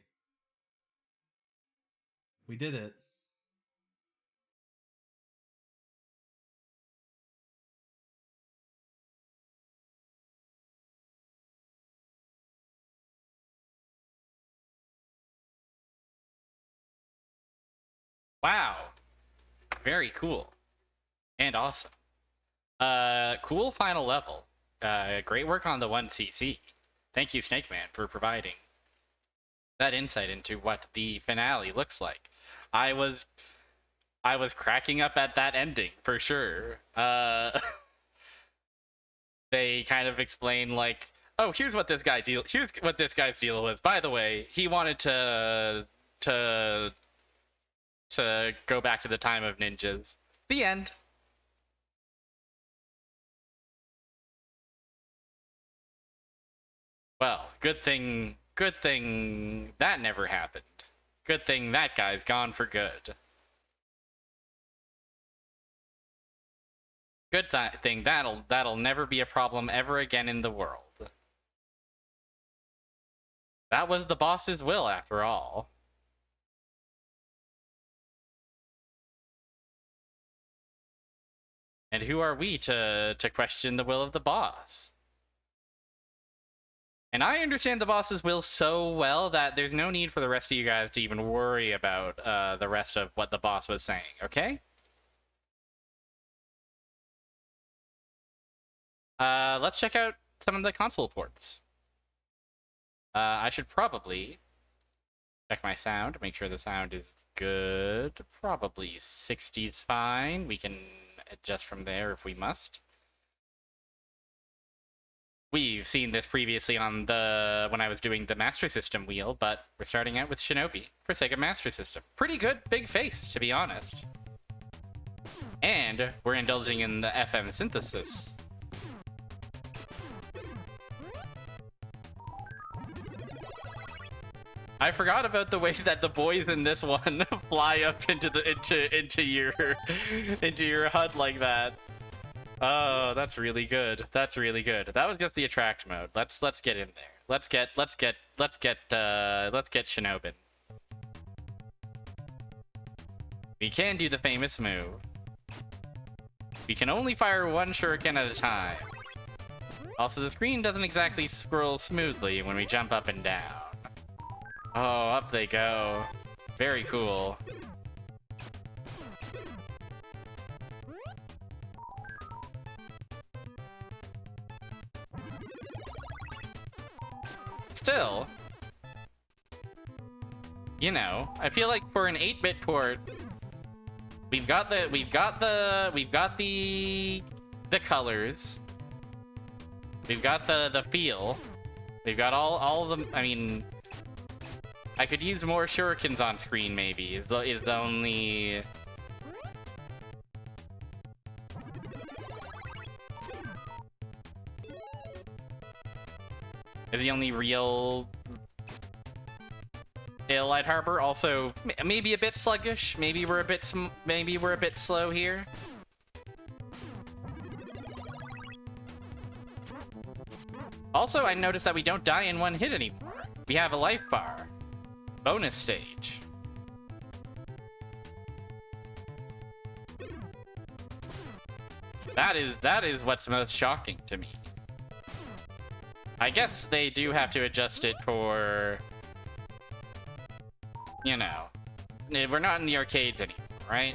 We did it. Wow. Very cool. And awesome. Cool final level. Great work on the 1cc. Thank you, Snake Man, for providing that insight into what the finale looks like. I was cracking up at that ending, for sure. They kind of explain, like, oh, here's what this guy's deal was. By the way, he wanted to go back to the time of ninjas. The end. Well, good thing that never happened. Good thing that guy's gone for good. Good thing that'll never be a problem ever again in the world. That was the boss's will, after all. And who are we to question the will of the boss? And I understand the boss's will so well that there's no need for the rest of you guys to even worry about the rest of what the boss was saying, okay? Let's check out some of the console ports. I should probably check my sound, make sure the sound is good. Probably 60's fine. We can adjust from there if we must. We've seen this previously on when I was doing the Master System wheel, but we're starting out with Shinobi for Sega Master System. Pretty good big face, to be honest. And we're indulging in the FM synthesis. I forgot about the way that the boys in this one fly up into your HUD like that. Oh, that's really good. That's really good. That was just the attract mode. Let's get in there. Let's get Shinobin. We can do the famous move. We can only fire one shuriken at a time. Also, the screen doesn't exactly scroll smoothly when we jump up and down. Oh, up they go. Very cool. Still, you know, I feel like for an 8-bit port, we've got the colors, we've got the feel, we've got all of them. I mean, I could use more shurikens on screen. Maybe is the only. Is the only real Light Harbor. Also, maybe a bit sluggish. Maybe we're a bit slow here. Also, I noticed that we don't die in one hit anymore. We have a life bar. Bonus stage. That is what's most shocking to me. I guess they do have to adjust it for, you know, we're not in the arcades anymore, right?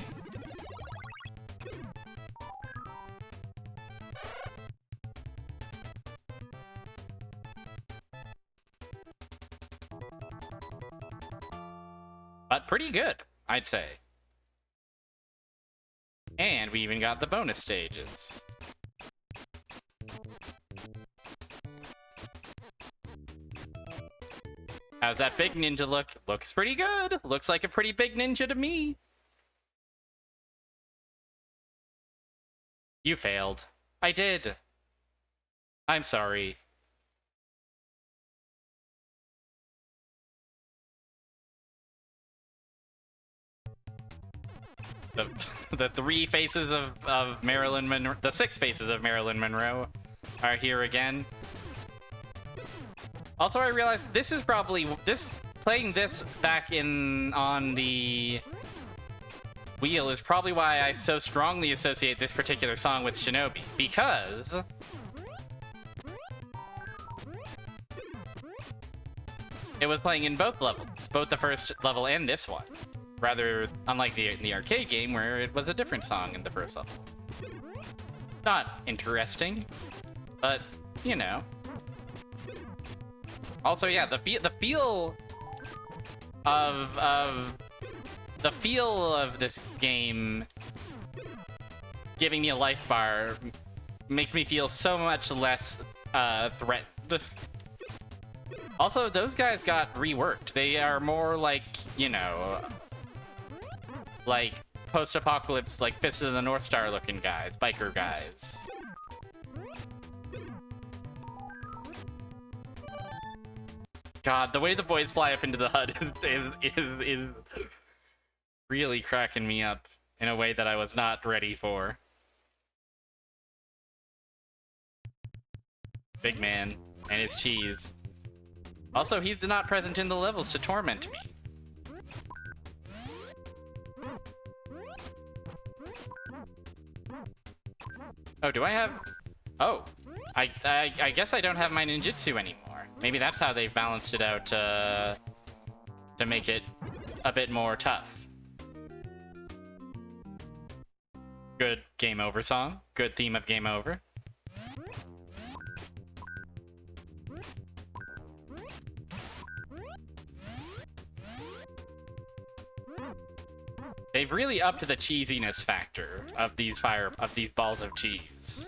But pretty good, I'd say. And we even got the bonus stages. How's that big ninja look? Looks pretty good. Looks like a pretty big ninja to me. You failed. I did. I'm sorry. The 3 faces of Marilyn Monroe, the 6 faces of Marilyn Monroe are here again. Also, I realized this is probably playing this back on the wheel is probably why I so strongly associate this particular song with Shinobi, because it was playing in both levels, both the first level and this one. Rather, unlike the arcade game where it was a different song in the first level. Not interesting, but you know. Also, yeah, the feel of this game giving me a life bar makes me feel so much less threatened. Also, those guys got reworked. They are more like, you know, like post-apocalypse, like Fist of the North Star looking guys, biker guys. God, the way the boys fly up into the HUD is really cracking me up in a way that I was not ready for. Big man and his cheese. Also, he's not present in the levels to torment me. Oh, do I have... Oh, I guess I don't have my ninjutsu anymore. Maybe that's how they've balanced it out to make it a bit more tough. Good game over song. Good theme of game over. They've really upped the cheesiness factor of these balls of cheese.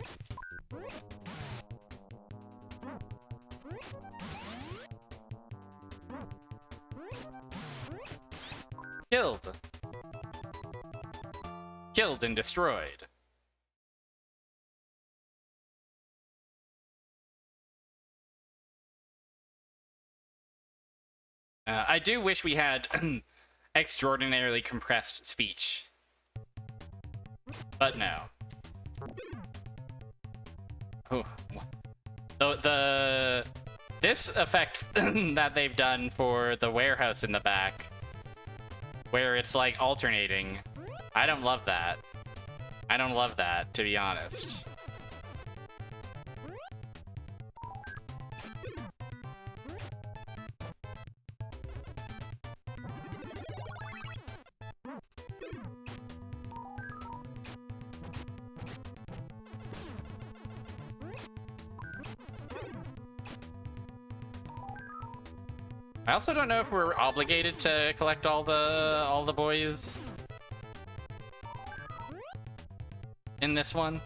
Killed and destroyed. I do wish we had extraordinarily compressed speech, but no. Oh, this effect that they've done for the warehouse in the back, where it's like alternating, I don't love that. I don't love that, to be honest. I also don't know if we're obligated to collect all the boys in this one.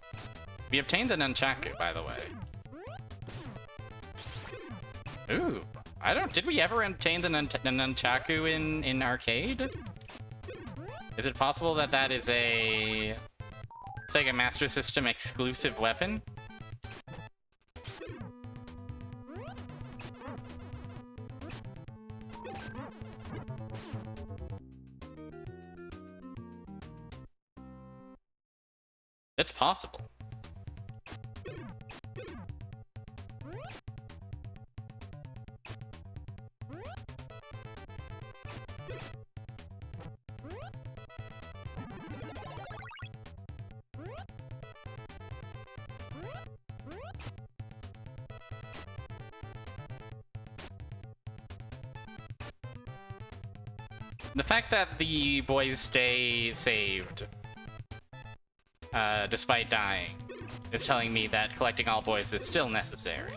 We obtained the nunchaku, by the way. Ooh, I don't. Did we ever obtain the nunchaku in arcade? Is it possible that that is a Sega Master System exclusive weapon? It's possible. The fact that the boys stay saved despite dying is telling me that collecting all boys is still necessary.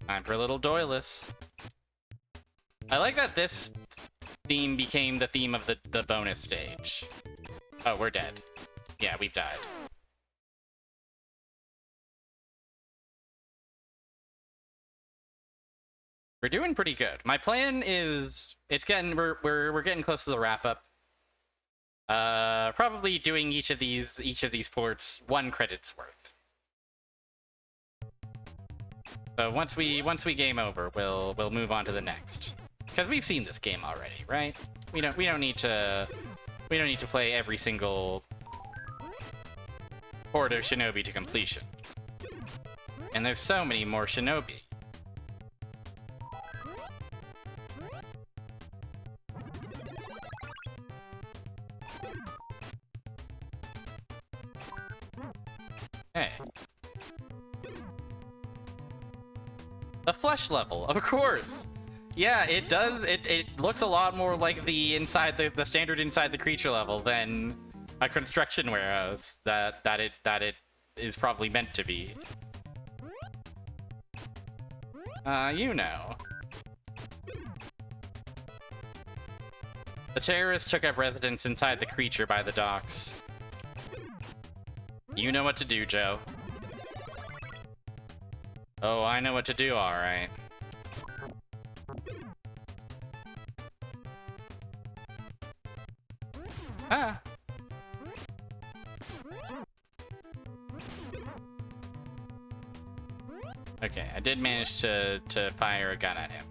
Time for a little doyless. I like that this theme became the theme of the bonus stage. Oh, we're dead. Yeah, we've died. We're doing pretty good. My plan is we're getting close to the wrap up. Probably doing each of these ports 1 credit's worth. So once we game over, we'll move on to the next. Because we've seen this game already, right? We don't need to play every single port of Shinobi to completion. And there's so many more Shinobi. Hey. The flesh level, of course! Yeah, it does. It looks a lot more like the standard inside the creature level than a construction warehouse that it is probably meant to be. You know. The terrorists took up residence inside the creature by the docks. You know what to do, Joe. Oh, I know what to do, alright. Ah. Okay, I did manage to fire a gun at him.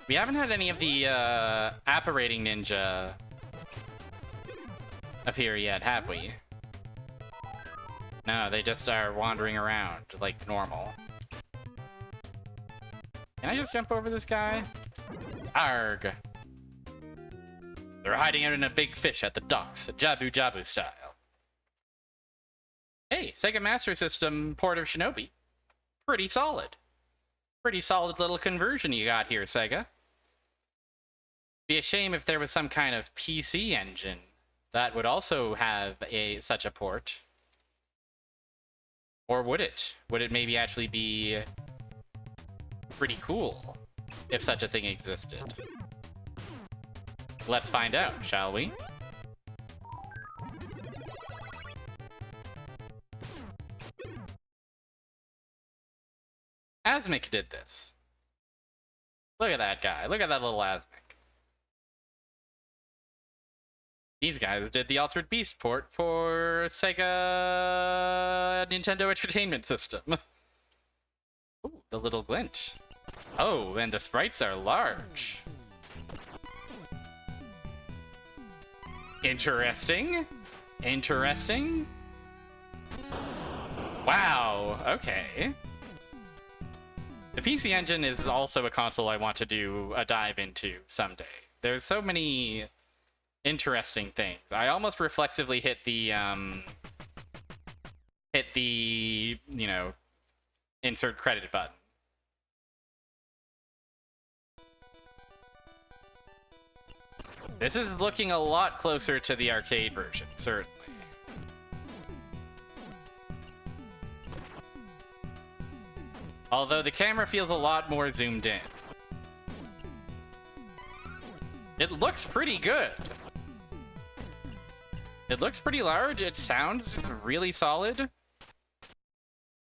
We haven't had any of the apparating ninja appear yet, have we? No, they just are wandering around like normal. Can I just jump over this guy? Arg! They're hiding out in a big fish at the docks, Jabu Jabu style. Hey, Sega Master System port of Shinobi. Pretty solid. Pretty solid little conversion you got here, Sega. Be a shame if there was some kind of PC engine that would also have such a port. Or would it? Would it maybe actually be pretty cool if such a thing existed? Let's find out, shall we? Asmic did this. Look at that guy. Look at that little Asmic. These guys did the Altered Beast port for Sega Nintendo Entertainment System. Ooh, the little glint. Oh, and the sprites are large. Interesting. Interesting. Wow, okay. The PC Engine is also a console I want to do a dive into someday. There's so many interesting things. I almost reflexively hit the, you know, insert credit button. This is looking a lot closer to the arcade version, certainly. Although the camera feels a lot more zoomed in. It looks pretty good. It looks pretty large. It sounds really solid.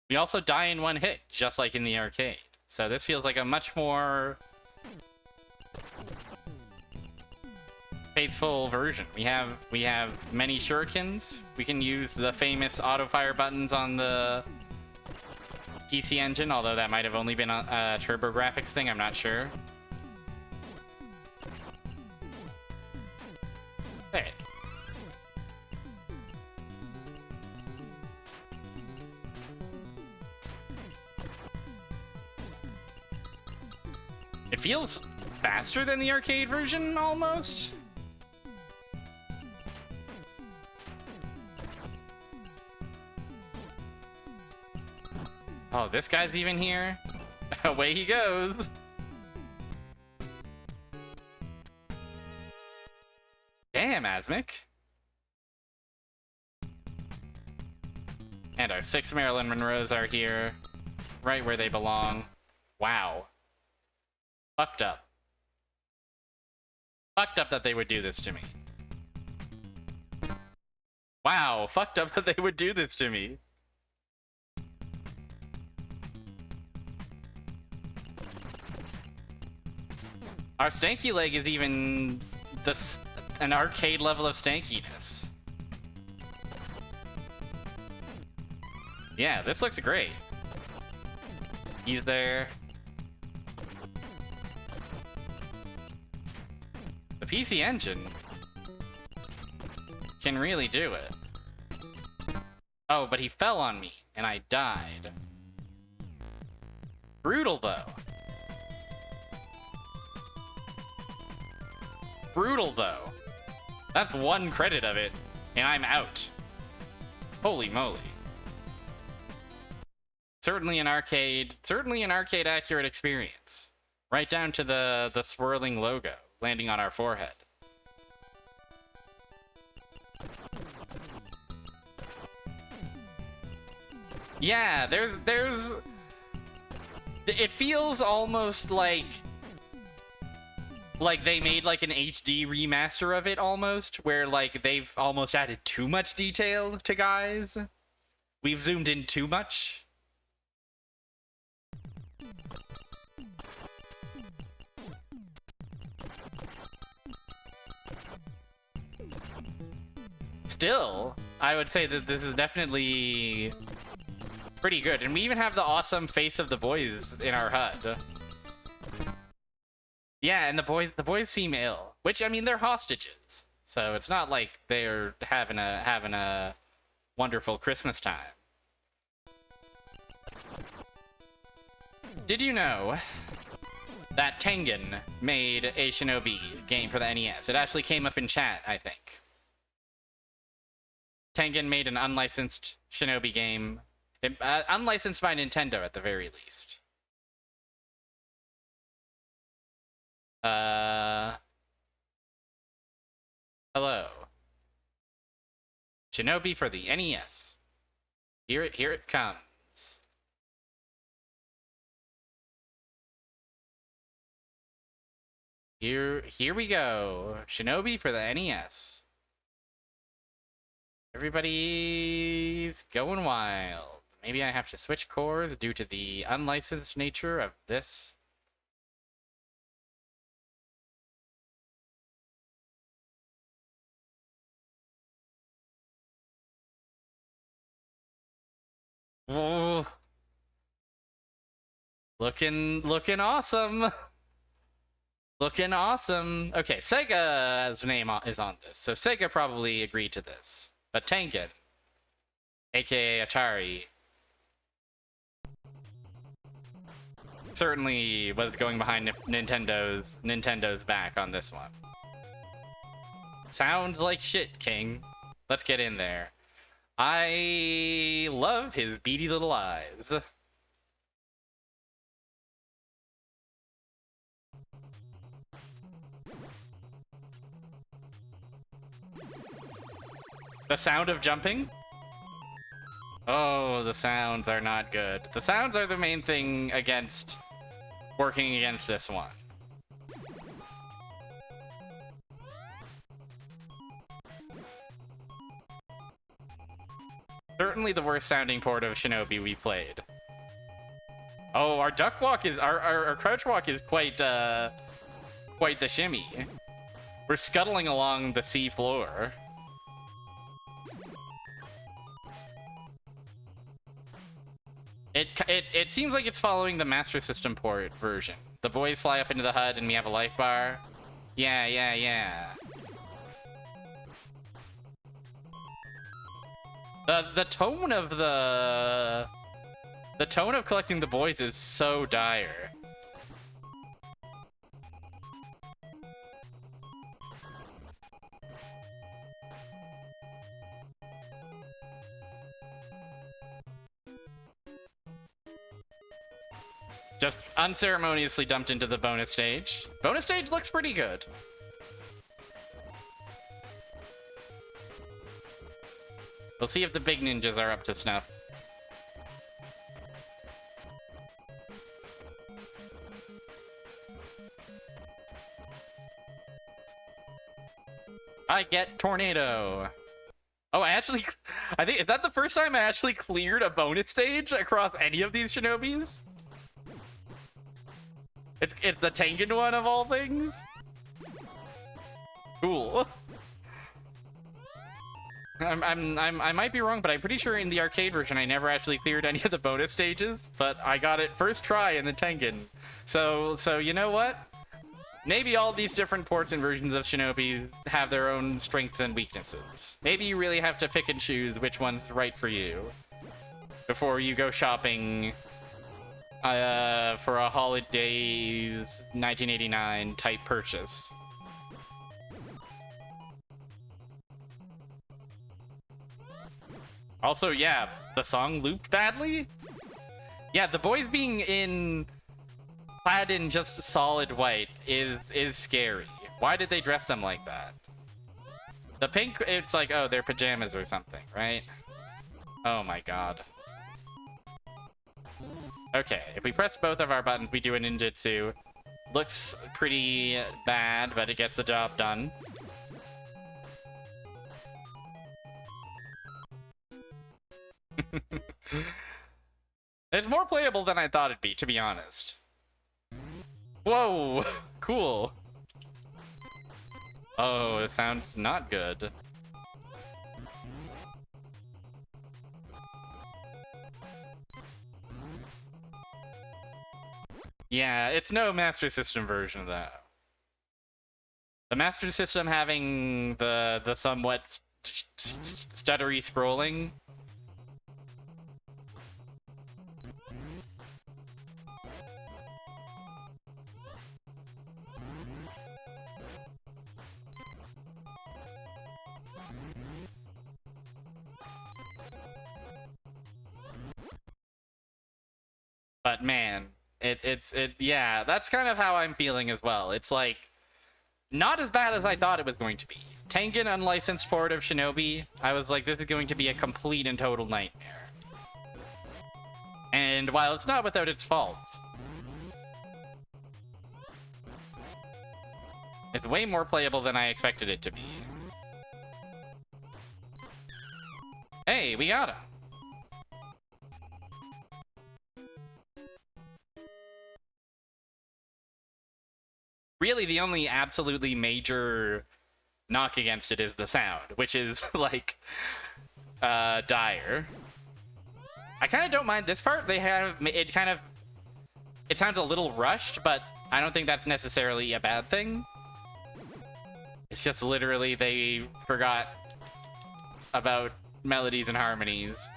We also die in one hit, just like in the arcade. So this feels like a much more faithful version. We have many shurikens. We can use the famous auto fire buttons on the PC Engine, although that might have only been a TurboGrafx thing, I'm not sure. Hey. It feels faster than the arcade version, almost. Oh, this guy's even here? Away he goes! Damn, Asmic! And our 6 Marilyn Monroes are here, right where they belong. Wow. Fucked up. Fucked up that they would do this to me. Wow, fucked up that they would do this to me. Our stanky leg is even an arcade level of stankiness. Yeah, this looks great. He's there. The PC Engine can really do it. Oh, but he fell on me, and I died. Brutal, though. Brutal, though. That's one credit of it, and I'm out. Holy moly. Certainly an arcade accurate experience. Right down to the swirling logo landing on our forehead. Yeah, there's it feels almost like they made like an HD remaster of it almost, where like they've almost added too much detail to guys. We've zoomed in too much. Still, I would say that this is definitely pretty good. And we even have the awesome face of the boys in our HUD. Yeah, and the boys seem ill, which, I mean, they're hostages, so it's not like they're having a wonderful Christmas time. Did you know that Tengen made a Shinobi game for the NES? It actually came up in chat, I think. Tengen made an unlicensed Shinobi game, unlicensed by Nintendo at the very least. Hello. Shinobi for the NES. Here it comes. Here we go. Shinobi for the NES. Everybody's going wild. Maybe I have to switch cores due to the unlicensed nature of this. Whoa. Looking awesome. Looking awesome. Okay, Sega's name is on this, so Sega probably agreed to this. But Tengen, aka Atari, certainly was going behind Nintendo's back on this one. Sounds like shit, King. Let's get in there. I love his beady little eyes. The sound of jumping? Oh, the sounds are not good. The sounds are the main thing working against this one. Certainly the worst sounding port of Shinobi we played. Oh, our duck walk is our crouch walk is quite the shimmy. We're scuttling along the sea floor. It seems like it's following the Master System port version. The boys fly up into the HUD and we have a life bar. Yeah. The tone of the tone of collecting the boys is so dire. Just unceremoniously dumped into the bonus stage. Bonus stage looks pretty good. We'll see if the big ninjas are up to snuff. I get tornado. Oh, I think, is that the first time I actually cleared a bonus stage across any of these Shinobis? It's the Tengen one of all things? Cool. I might be wrong, but I'm pretty sure in the arcade version I never actually cleared any of the bonus stages, but I got it first try in the Tengen. So you know what? Maybe all these different ports and versions of Shinobi have their own strengths and weaknesses. Maybe you really have to pick and choose which one's right for you before you go shopping for a holidays 1989 type purchase. Also, yeah, the song looped badly? Yeah, the boys being clad in just solid white is scary. Why did they dress them like that? The pink, it's like, oh, they're pajamas or something, right? Oh my god. Okay, if we press both of our buttons, we do a ninjutsu. Looks pretty bad, but it gets the job done. It's more playable than I thought it'd be, to be honest. Whoa! Cool. Oh, it sounds not good. Yeah, it's no Master System version, though. The Master System having the somewhat stuttery scrolling. But man, yeah, that's kind of how I'm feeling as well. It's like, not as bad as I thought it was going to be. Tengen unlicensed port of Shinobi, I was like, this is going to be a complete and total nightmare. And while it's not without its faults, it's way more playable than I expected it to be. Hey, we got him. Really, the only absolutely major knock against it is the sound, which is, like, dire. I kind of don't mind this part. They have, it sounds a little rushed, but I don't think that's necessarily a bad thing. It's just literally they forgot about melodies and harmonies.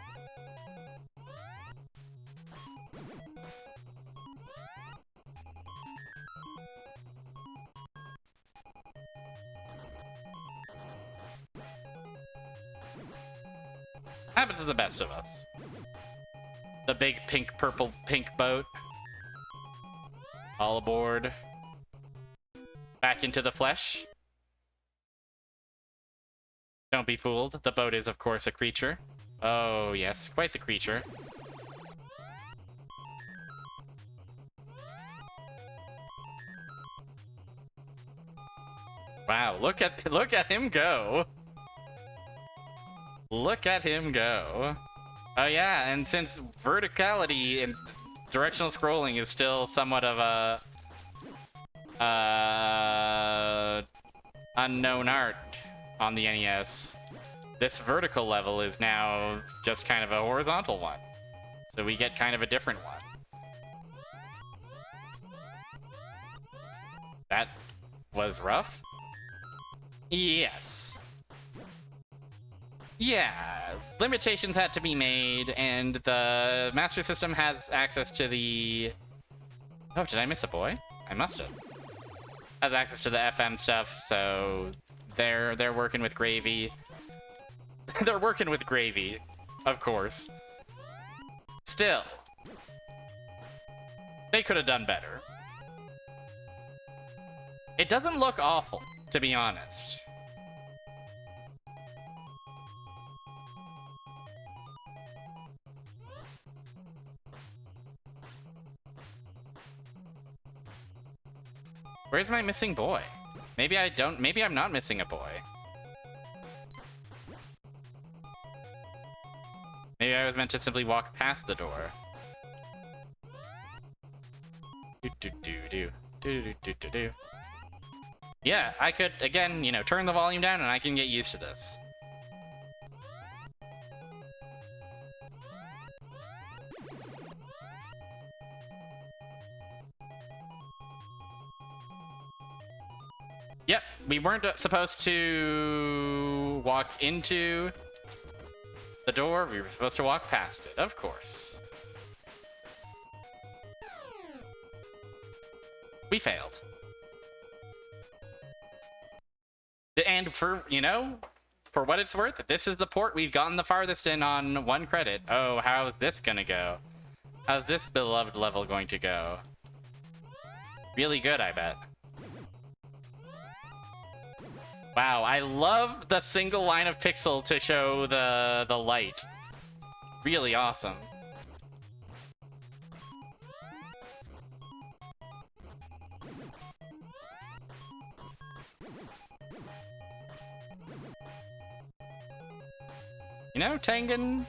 Happens to the best of us. The big pink, purple, pink boat. All aboard. Back into the flesh. Don't be fooled. The boat is, of course, a creature. Oh, yes. Quite the creature. Wow, look at him go. Look at him go. Oh yeah, and since verticality and directional scrolling is still somewhat of a unknown art on the NES, this vertical level is now just kind of a horizontal one. So we get kind of a different one. That was rough? Yes. Yeah, limitations had to be made, and the Master System has access to the... Oh, did I miss a boy? I must have. Has access to the FM stuff, so they're working with gravy. They're working with gravy, of course. Still, they could have done better. It doesn't look awful, to be honest. Where's my missing boy? Maybe I'm not missing a boy. Maybe I was meant to simply walk past the door. Do. Yeah, I could, again, you know, turn the volume down and I can get used to this. Yep, we weren't supposed to walk into the door. We were supposed to walk past it, of course. We failed. And for, you know, for what it's worth, this is the port we've gotten the farthest in on 1 credit. Oh, how's this gonna go? How's this beloved level going to go? Really good, I bet. Wow, I love the single line of pixel to show the light. Really awesome. You know, Tengen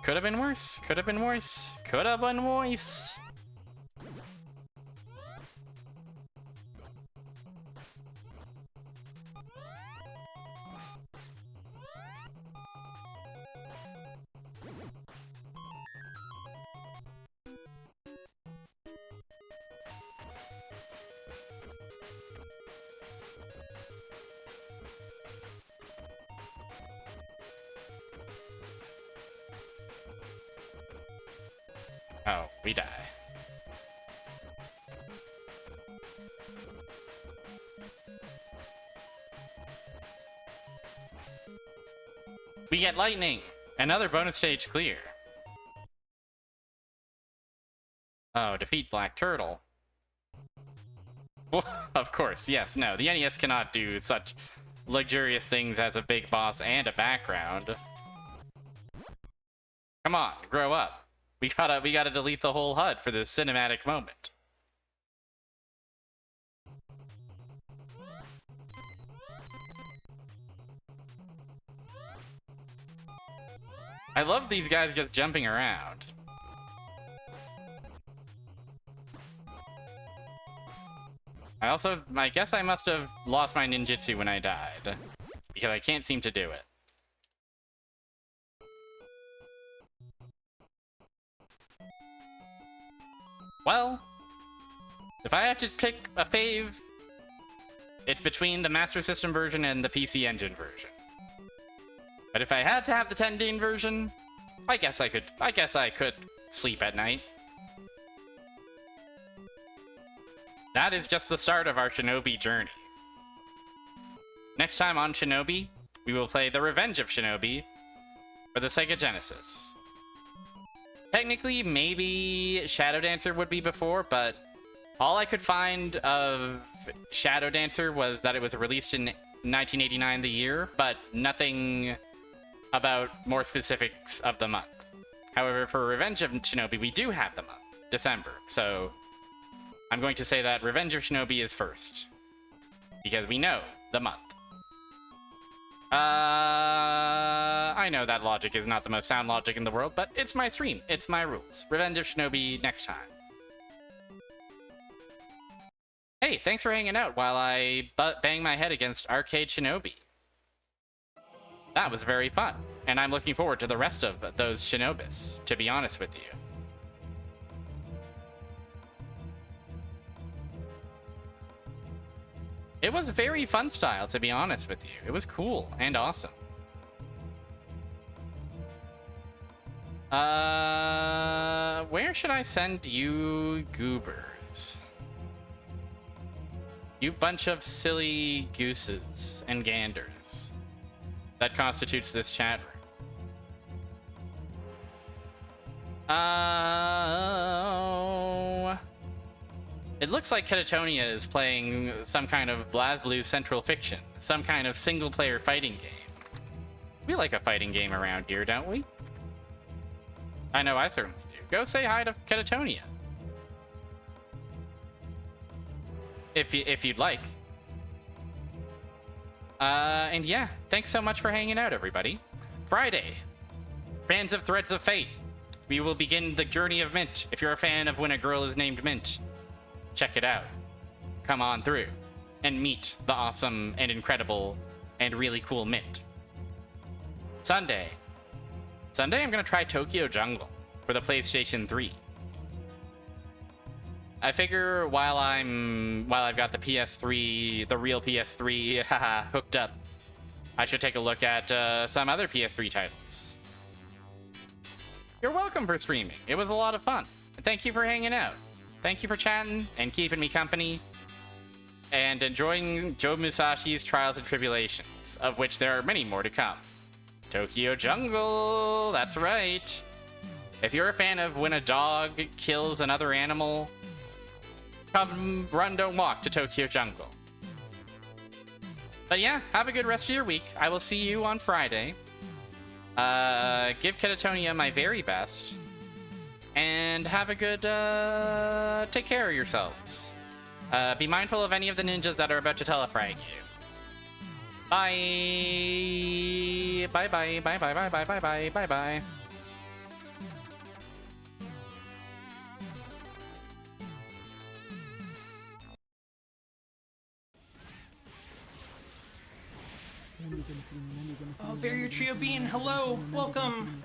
could have been worse. Could have been worse. Could have been worse. Oh, we die. We get lightning! Another bonus stage clear. Oh, defeat Black Turtle. Well, of course, yes, no. The NES cannot do such luxurious things as a big boss and a background. Come on, grow up. We gotta delete the whole HUD for this cinematic moment. I love these guys just jumping around. I guess I must have lost my ninjutsu when I died, because I can't seem to do it. Well, if I have to pick a fave, it's between the Master System version and the PC Engine version. But if I had to have the Tengen version, I guess I could sleep at night. That is just the start of our Shinobi journey. Next time on Shinobi, we will play The Revenge of Shinobi for the Sega Genesis. Technically, maybe Shadow Dancer would be before, but all I could find of Shadow Dancer was that it was released in 1989, the year, but nothing about more specifics of the month. However, for Revenge of Shinobi, we do have the month, December, so I'm going to say that Revenge of Shinobi is first, because we know the month. I know that logic is not the most sound logic in the world, but it's my stream. It's my rules. Revenge of Shinobi next time. Hey, thanks for hanging out while I bang my head against Arcade Shinobi. That was very fun, and I'm looking forward to the rest of those Shinobis, to be honest with you. It was very fun style, to be honest with you. It was cool and awesome. Where should I send you goobers? You bunch of silly gooses and ganders. That constitutes this chat room. It looks like Catatonia is playing some kind of BlazBlue Central Fiction, some kind of single-player fighting game. We like a fighting game around here, don't we? I know I certainly do. Go say hi to Catatonia. If you'd like. And yeah, thanks so much for hanging out, everybody. Friday, fans of Threads of Fate. We will begin the journey of Mint. If you're a fan of When a Girl is Named Mint, check it out. Come on through and meet the awesome and incredible and really cool Mint. Sunday, I'm gonna try Tokyo Jungle for the PlayStation 3. I figure while I've got the PS3, the real PS3, haha, hooked up, I should take a look at some other PS3 titles. You're welcome for streaming. It was a lot of fun. And thank you for hanging out. Thank you for chatting and keeping me company and enjoying Joe Musashi's Trials and Tribulations, of which there are many more to come. Tokyo Jungle, that's right. If you're a fan of when a dog kills another animal, come run, don't walk to Tokyo Jungle. But yeah, have a good rest of your week. I will see you on Friday. Give Catatonia my very best. And have a good, take care of yourselves. Be mindful of any of the ninjas that are about to telefrag you. Bye. Bye bye, bye bye, bye bye, bye bye, bye bye. Oh, Barrier Trio Bean, hello, welcome.